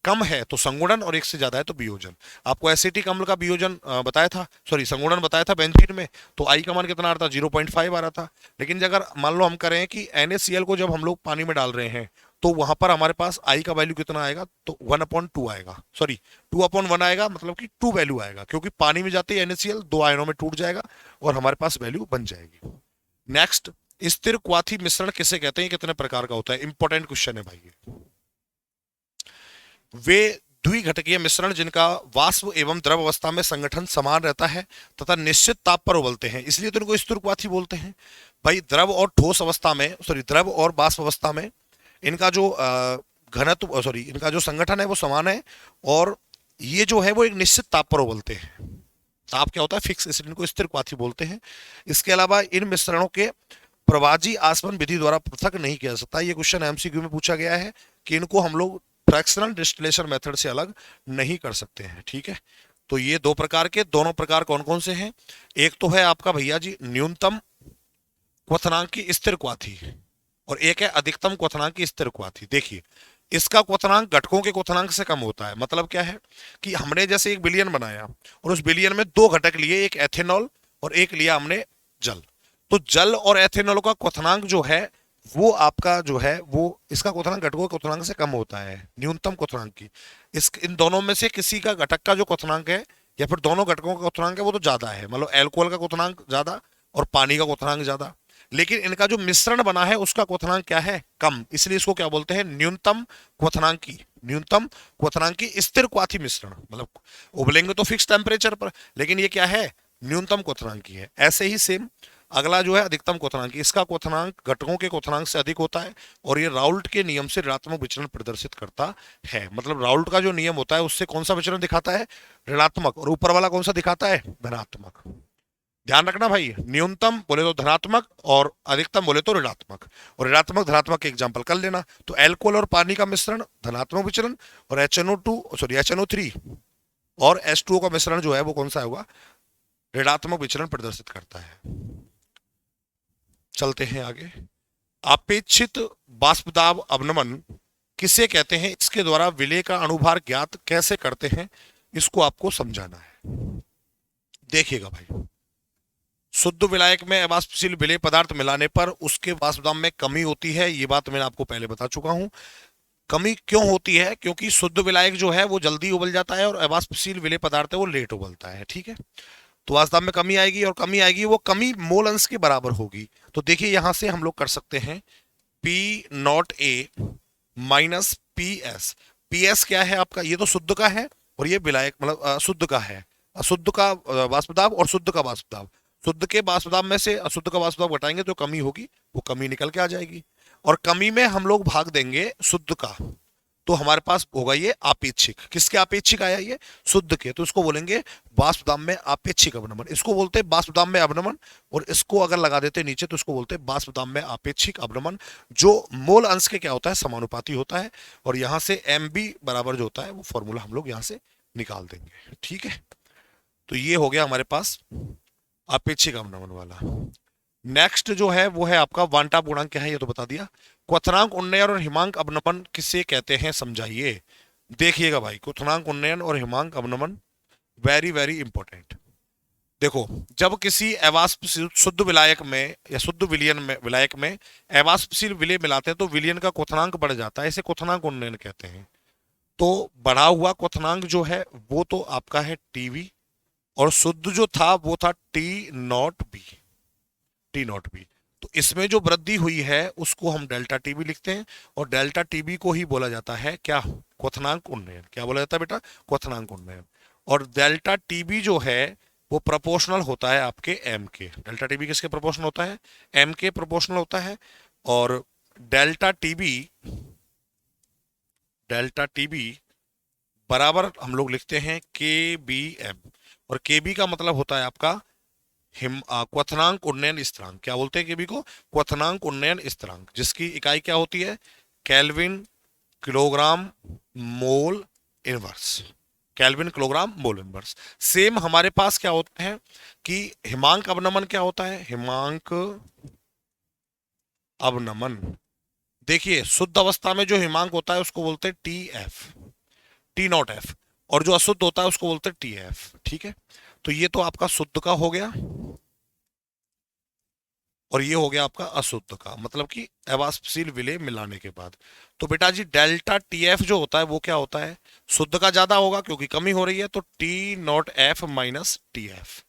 Speaker 1: कम है तो संगुणन, और 1 से ज्यादा है तो वियोजन। आपको एसिटिक अम्ल का वियोजन बताया था, सॉरी संगुणन बताया था बेंजीन में, तो आई का मान कितना आ रहा था, 0.5 आ रहा था। लेकिन अगर मान लो हम करें कि NaCl को जब हम लोग पानी में डाल रहे हैं तो वहां पर हमारे पास आई का वैल्यू कितना आएगा, तो 1/2 आएगा, सॉरी 2/1 आएगा, मतलब कि 2 वैल्यू आएगा, क्योंकि पानी में जाते ही NaCl 2 आयनों में टूट जाएगा और हमारे पास वैल्यू बन जाएगी। नेक्स्ट, स्थिर क्वाथी मिश्रण किसे कहते हैं, कितने प्रकार का होता है, इंपॉर्टेंट क्वेश्चन है भाई ये। वे द्विघटकीय मिश्रण जिनका वाष्प एवं द्रव अवस्था में संगठन समान रहता है तथा निश्चित ताप पर उबलते हैं, इसलिए तो इनको स्थिर क्वाथी बोलते हैं। भाई द्रव और ठोस अवस्था में, सॉरी द्रव और वाष्प अवस्था में इनका जो घनत्व, सॉरी इनका जो संगठन है वो समान है, और ये जो है वो एक निश्चित ताप पर उबलते हैं। ताप क्या होता है, फिक्स, इसलिए इनको स्थिर क्वाथी बोलते हैं। इसके अलावा इन मिश्रणों के प्रवाजी आसवन विधि द्वारा पृथक नहीं किया जा सकता। ये क्वेश्चन MCQ में पूछा गया है कि इनको हम लोग फ्रैक्शनल डिस्टिलेशन मेथड से अलग नहीं कर सकते हैं। ठीक है, तो ये दो प्रकार के, दोनों प्रकार कौन कौन से हैं, एक तो है आपका भैया जी न्यूनतम क्वथनांक की स्थिर क्वाथी, और एक है अधिकतम क्वथनांक की स्थिर क्वाथी। देखिए इसका क्वथनांक घटकों के क्वथनांक से कम होता है। मतलब क्या है कि हमने जैसे एक विलयन बनाया और उस विलयन में दो घटक लिए, एक एथेनॉल और एक लिया हमने जल, तो जल और एथेनॉल का क्वथनांक जो है वो आपका जो है वो, इसका क्वथनांक घटकों के क्वथनांक से कम होता है, न्यूनतम क्वथनांक की। इस इन दोनों में से किसी का घटक का जो क्वथनांक है या फिर दोनों घटकों का क्वथनांक है वो तो ज्यादा है, मतलब एल्कोहल का क्वथनांक ज्यादा और पानी का क्वथनांक ज्यादा। लेकिन इनका जो मिश्रण बना है उसका क्वथनांक क्या है, कम, इसलिए इसको क्या बोलते हैं, न्यूनतम क्वथनांकी, न्यूनतम क्वथनांकी स्थिर क्वाथी मिश्रण। मतलब उबलेंगे तो फिक्स टेम्परेचर पर, लेकिन ये क्या है, न्यूनतम क्वथनांकी है। ऐसे ही सेम अगला जो है अधिकतम क्वथनांकी, इसका क्वथनांक घटकों के क्वथनांक से अधिक होता है, और ये राउल्ट के नियम से ऋणात्मक विचलन प्रदर्शित करता है। मतलब राउल्ट का जो नियम होता है उससे कौन सा विचलन दिखाता है, ऋणात्मक, और ऊपर वाला कौन सा दिखाता है, धनात्मक। ध्यान रखना भाई, न्यूनतम बोले तो धनात्मक और अधिकतम बोले तो ऋणात्मक, और ऋणात्मक धनात्मक के एग्जांपल कर लेना। तो एल्कोहल और पानी का मिश्रण धनात्मक विचलन, और HNO3 और H2O का मिश्रण जो है वो कौन सा होगा, ऋणात्मक विचलन प्रदर्शित करता है। चलते हैं आगे। अपेक्षित बाष्पदाब अवनमन किसे कहते हैं, इसके द्वारा विलय का अणुभार ज्ञात कैसे करते हैं, इसको आपको समझाना है। देखिएगा भाई, शुद्ध विलायक में अवाष्पशील विलेय पदार्थ मिलाने पर उसके वाष्पदाब में कमी होती है, ये बात मैंने आपको पहले बता चुका हूं। कमी क्यों होती है, क्योंकि शुद्ध विलायक जो है वो जल्दी उबल जाता है और अवाष्पशील विलेय पदार्थ है वो लेट उबलता है। ठीक है, तो वाष्पदाब में कमी आएगी, और कमी आएगी वो कमी मोल अंश के बराबर होगी। तो देखिए यहां से हम लोग कर सकते हैं P0A माइनस PS। PS क्या है आपका, ये तो शुद्ध का है और ये विलायक मतलब शुद्ध का है, अशुद्ध का वाष्पदाब और शुद्ध का वाष्पदाब। शुद्ध के बाष्पदाब में से अशुद्ध का बाष्पदाब घटाएंगे तो कमी होगी, वो कमी निकल के आ जाएगी। और कमी में हम लोग भाग देंगे शुद्ध का, तो हमारे पास होगा ये आपेक्षिक। किसके आपेक्षिक आया ये? शुद्ध के, तो इसको बोलेंगे बाष्पदाब में आपेक्षिक अवनमन। इसको बोलते हैं बाष्पदाब में अवनमन, और इसको अगर लगा देते नीचे तो इसको बोलते हैं बाष्पदाब में आपेक्षिक अवनमन, जो मोल अंश के क्या होता है? समानुपाती होता है। और यहां से एम बी बराबर जो होता है वो फॉर्मूला हम लोग यहां से निकाल देंगे। ठीक है, तो ये हो गया हमारे पास अपेक्षिक अवनमन वाला। नेक्स्ट जो है वो है आपका वांटा पूर्णांक। क्या है ये तो बता दिया। क्वथनांक उन्नयन और हिमांक अवनमन किसे कहते हैं समझाइए। देखिएगा भाई, क्वथनांक उन्नयन और हिमांक अवनमन वेरी वेरी इंपॉर्टेंट। देखो, जब किसी अवाष्पशील शुद्ध विलायक में या शुद्ध विलयन में विलायक में अवाष्पशील विलय मिलाते हैं तो विलयन का क्वथनांक बढ़ जाता है, इसे क्वथनांक उन्नयन कहते हैं। तो बढ़ा हुआ क्वथनांक जो है वो तो आपका है टीवी, और शुद्ध जो था वो था T not be, T not be. तो इसमें जो वृद्धि हुई है उसको हम डेल्टा टीबी लिखते हैं, और डेल्टा टीबी को ही बोला जाता है क्या? क्वथनांक उन्नयन। क्या बोला जाता है बेटा? क्वथनांक उन्नयन। और डेल्टा टीबी जो है वो प्रोपोर्शनल होता है आपके एम के। डेल्टा टीबी किसके प्रोपोर्शनल होता है? एम के प्रोपोर्शनल होता है। और डेल्टा टीबी, डेल्टा टीबी बराबर हम लोग लिखते हैं के बी एम, और के बी का मतलब होता है आपका क्वथनांक उन्नयन स्थिरांक। क्या बोलते हैं केबी को? क्वथनांक उन्नयन स्थिरांक, जिसकी इकाई क्या होती है? Kelvin kilogram mole inverse. Kelvin kilogram mole inverse. Same हमारे पास क्या होते हैं कि हिमांक अवनमन क्या होता है? हिमांक अवनमन, देखिए शुद्ध अवस्था में जो हिमांक होता है उसको बोलते हैं T F, T not F, और जो अशुद्ध होता है उसको बोलते हैं टी एफ। ठीक है, तो ये तो आपका शुद्ध का हो गया, और ये हो गया आपका अशुद्ध का, मतलब कि अवाष्पशील विलय मिलाने के बाद। तो बेटा जी डेल्टा टी एफ जो होता है वो क्या होता है? शुद्ध का ज्यादा होगा क्योंकि कमी हो रही है, तो T not F minus T F,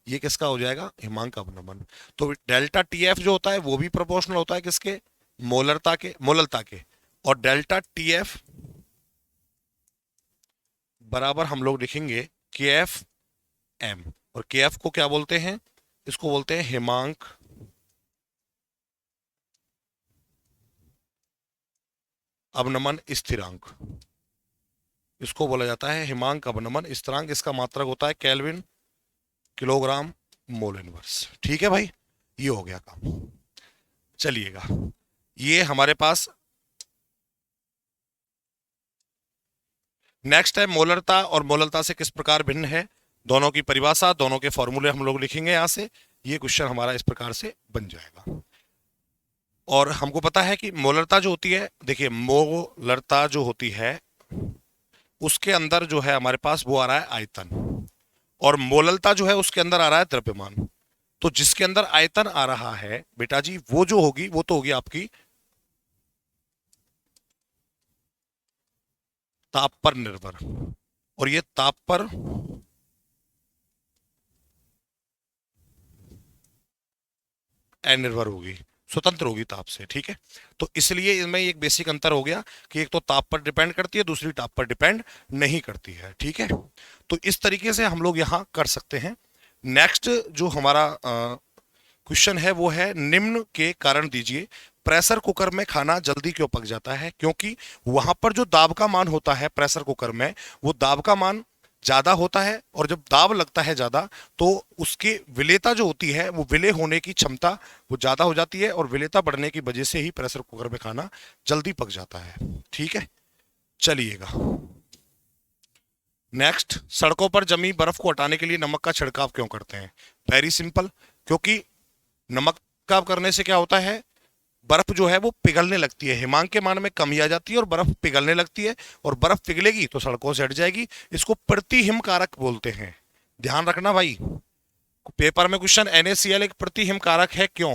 Speaker 1: ये किसका हो जाएगा? हिमांक अवनमन। तो डेल्टा टी एफ जो होता है वो भी प्रोपोर्शनल होता है किसके? मोलरता के, मोललता के। और डेल्टा टी एफ बराबर हम लोग लिखेंगे के एफ एम, और के एफ को क्या बोलते हैं? इसको बोलते हैं हिमांक अवनमन स्थिरांक। इसको बोला जाता है हिमांक अवनमन स्थिरांक। इसका मात्रक होता है केल्विन किलोग्राम मोल इनवर्स। ठीक है भाई, ये हो गया काम। चलिएगा, ये हमारे पास नेक्स्ट है मोलरता, और मोलरता से किस प्रकार भिन्न है, दोनों की परिभाषा, दोनों के फॉर्मूले हम लोग लिखेंगे यहां से। ये क्वेश्चन हमारा इस प्रकार से बन जाएगा। और हमको पता है कि मोलरता जो होती है, देखिए मोलरता जो होती है उसके अंदर जो है हमारे पास वो आ रहा है आयतन, और मोललता जो है उसके अंदर आ रहा है द्रव्यमान। तो जिसके अंदर आयतन आ रहा है बेटा जी वो जो होगी वो तो होगी आपकी ताप पर निर्भर, और ये ताप पर अनिर्भर होगी, स्वतंत्र होगी ताप से। ठीक है, तो इसलिए इसमें एक बेसिक अंतर हो गया कि एक तो ताप पर डिपेंड करती है, दूसरी ताप पर डिपेंड नहीं करती है। ठीक है, तो इस तरीके से हम लोग यहां कर सकते हैं। नेक्स्ट जो हमारा क्वेश्चन है वो है निम्न के कारण दीजिए। प्रेशर कुकर में खाना जल्दी क्यों पक जाता है? क्योंकि वहां पर जो दाब का मान होता है प्रेशर कुकर में, वो दाब का मान ज्यादा होता है, और जब दाब लगता है ज्यादा तो उसकी विलेयता जो होती है वो विलय होने की क्षमता वो ज्यादा हो जाती है, और विलेयता बढ़ने की वजह से ही प्रेशर कुकर में खाना जल्दी पक जाता है। ठीक है, चलिएगा नेक्स्ट, सड़कों पर जमी बर्फ को हटाने के लिए नमक का छिड़काव क्यों करते हैं? वेरी सिंपल, क्योंकि नमक छिड़काव करने से क्या होता है, बर्फ जो है वो पिघलने लगती है, हिमांक के मान में कमी आ जाती है और बर्फ पिघलने लगती है, और बर्फ पिघलेगी तो सड़कों से हट जाएगी। इसको प्रतिहिम कारक बोलते हैं, ध्यान रखना भाई। पेपर में क्वेश्चन NaCl एक प्रतिहिम कारक है क्यों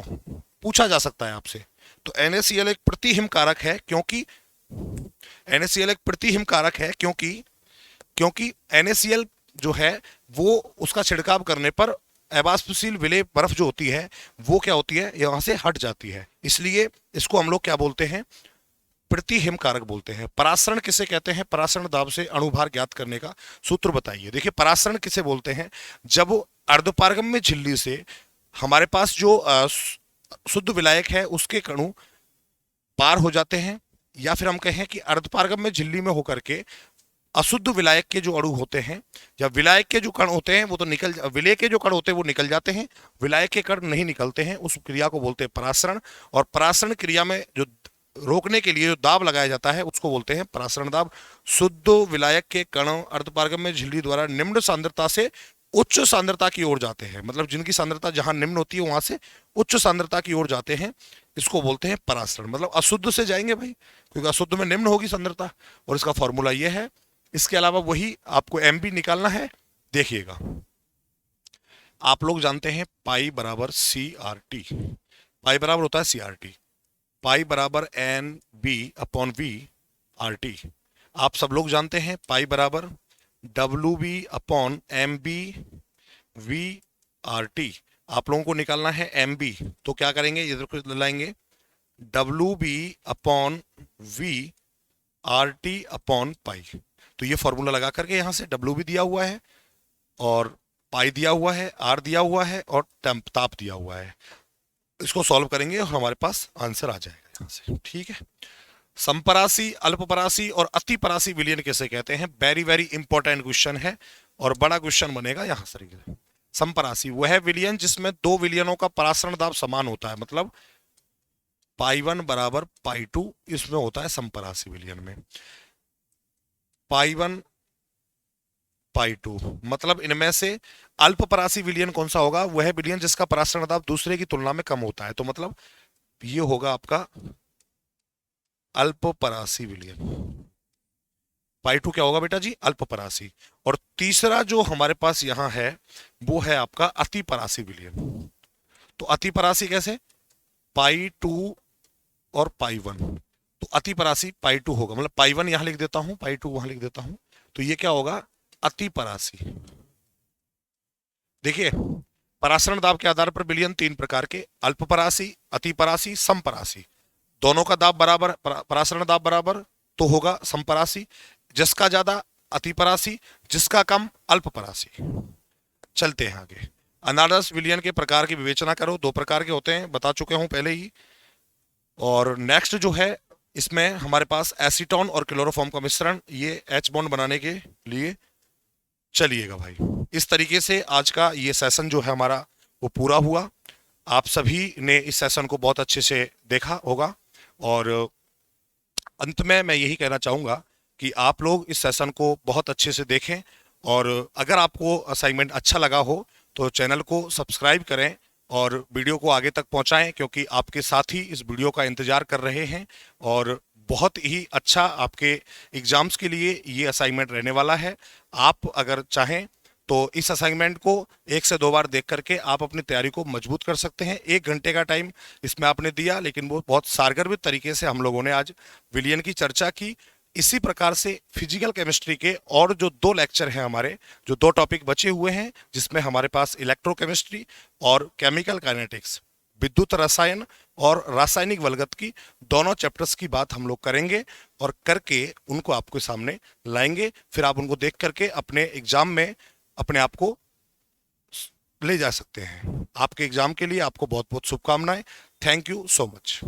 Speaker 1: पूछा जा सकता है आपसे। तो NaCl एक प्रतिहिम कारक है क्योंकि NaCl एक प्रतिहिम कारक है क्योंकि NaCl जो है वो उसका छिड़काव करने पर अवाष्पशील विलय बर्फ जो होती है वो क्या होती है, यहां से हट जाती है, इसलिए इसको हम लोग क्या बोलते हैं, प्रतिहिम कारक बोलते हैं। परासरण किसे कहते हैं? परासरण दाब से अणुभार ज्ञात करने का सूत्र बताइए। देखिए परासरण किसे बोलते हैं, जब अर्धपारगम्य झिल्ली से हमारे पास जो शुद्ध विलायक है उसके कणु पार हो जाते हैं, या फिर हम कहें कि अर्धपारगम में झिल्ली में होकर के अशुद्ध विलायक के जो अणु होते हैं या विलायक के जो कण होते हैं वो तो विलेय के जो कण होते हैं वो निकल जाते हैं, विलायक के कण नहीं निकलते हैं। उस क्रिया को बोलते हैं परासरण, और परासरण क्रिया में जो रोकने के लिए जो दाब लगाया जाता है उसको बोलते हैं परासरण दाब। शुद्ध विलायक के कण अर्धपारगम में झिल्ली द्वारा निम्न सांद्रता से उच्च सांद्रता की ओर जाते हैं, मतलब जिनकी सांद्रता जहां निम्न होती है वहां से उच्च सांद्रता की ओर जाते हैं, इसको बोलते हैं परासरण। मतलब अशुद्ध से जाएंगे भाई, क्योंकि अशुद्ध में निम्न होगी सांद्रता, और इसका फॉर्मूला ये है। इसके अलावा वही आपको एम भी निकालना है। देखिएगा, आप लोग जानते हैं पाई बराबर सी आर टी, पाई बराबर होता है सी आर टी, पाई बराबर N B upon V R T. आप सब लोग जानते हैं पाई बराबर W B upon M B V R T. आप लोगों को निकालना है एम बी, तो क्या करेंगे, इधर लाएंगे W B upon V R T upon pi. तो ये फॉर्मूला लगा करके यहां से डब्ल्यू भी दिया हुआ है और पाई दिया हुआ है, आर दिया हुआ है और ताप दिया हुआ है, इसको सॉल्व करेंगे और हमारे पास आंसर आ जाएगा यहां से। ठीक है, समपरासी, अल्पपरासी और अतिपरासी विलयन कैसे कहते हैं, वेरी वेरी इंपॉर्टेंट क्वेश्चन है और बड़ा क्वेश्चन बनेगा यहां से। समपरासी वह विलयन जिसमें दो विलयनों का परासरण दाब समान होता है, मतलब पाई वन बराबर पाई टू, इसमें होता है समपरासी विलयन में। पाई वन पाई टू, मतलब इनमें से अल्पपरासी विलयन कौन सा होगा, वह विलयन जिसका परासरण दाब दूसरे की तुलना में कम होता है, तो मतलब ये होगा आपका अल्पपरासी विलयन। पाई टू क्या होगा बेटा जी, अल्पपरासी। और तीसरा जो हमारे पास यहां है वो है आपका अतिपरासी विलयन। तो अतिपरासी कैसे, पाई टू और पाई वन, तो अतिपरासी पाई टू होगा, मतलब पाई वन यहां लिख देता हूं, पाई टू वहां लिख देता हूं, तो ये क्या होगा अतिपरासी। देखिए, परासरण दाब के आधार पर विलयन तीन प्रकार के, अल्पपरासी, अतिपरासी, समपरासी। दोनों का दाब बराबर, परासरण दाब बराबर तो होगा समपरासी, जिसका ज्यादा अतिपरासी, जिसका कम अल्पपरासी। चलते हैं आगे। अनादर्श विलयन के प्रकार की विवेचना करो, दो प्रकार के होते हैं, बता चुके हूं पहले ही। और नेक्स्ट जो है इसमें हमारे पास एसीटोन और क्लोरोफॉर्म का मिश्रण, ये एच बॉन्ड बनाने के लिए। चलिएगा भाई, इस तरीके से आज का ये सेशन जो है हमारा वो पूरा हुआ। आप सभी ने इस सेशन को बहुत अच्छे से देखा होगा, और अंत में मैं यही कहना चाहूँगा कि आप लोग इस सेशन को बहुत अच्छे से देखें, और अगर आपको असाइनमेंट अच्छा लगा हो तो चैनल को सब्सक्राइब करें और वीडियो को आगे तक पहुंचाएं, क्योंकि आपके साथी इस वीडियो का इंतजार कर रहे हैं और बहुत ही अच्छा आपके एग्जाम्स के लिए ये असाइनमेंट रहने वाला है। आप अगर चाहें तो इस असाइनमेंट को 1 से 2 बार देख करके आप अपनी तैयारी को मजबूत कर सकते हैं। 1 घंटे का टाइम इसमें आपने दिया, लेकिन वो बहुत सारगर्भित तरीके से हम लोगों ने आज विलयन की चर्चा की। इसी प्रकार से फिजिकल केमिस्ट्री के और जो 2 लेक्चर हैं हमारे, जो 2 टॉपिक बचे हुए हैं, जिसमें हमारे पास इलेक्ट्रोकेमिस्ट्री और केमिकल काइनेटिक्स, विद्युत रसायन और रासायनिक वल्गत की दोनों चैप्टर्स की बात हम लोग करेंगे और करके उनको आपके सामने लाएंगे। फिर आप उनको देख करके अपने एग्जाम में अपने आप को ले जा सकते हैं। आपके एग्जाम के लिए आपको बहुत बहुत शुभकामनाएं। Thank you so much.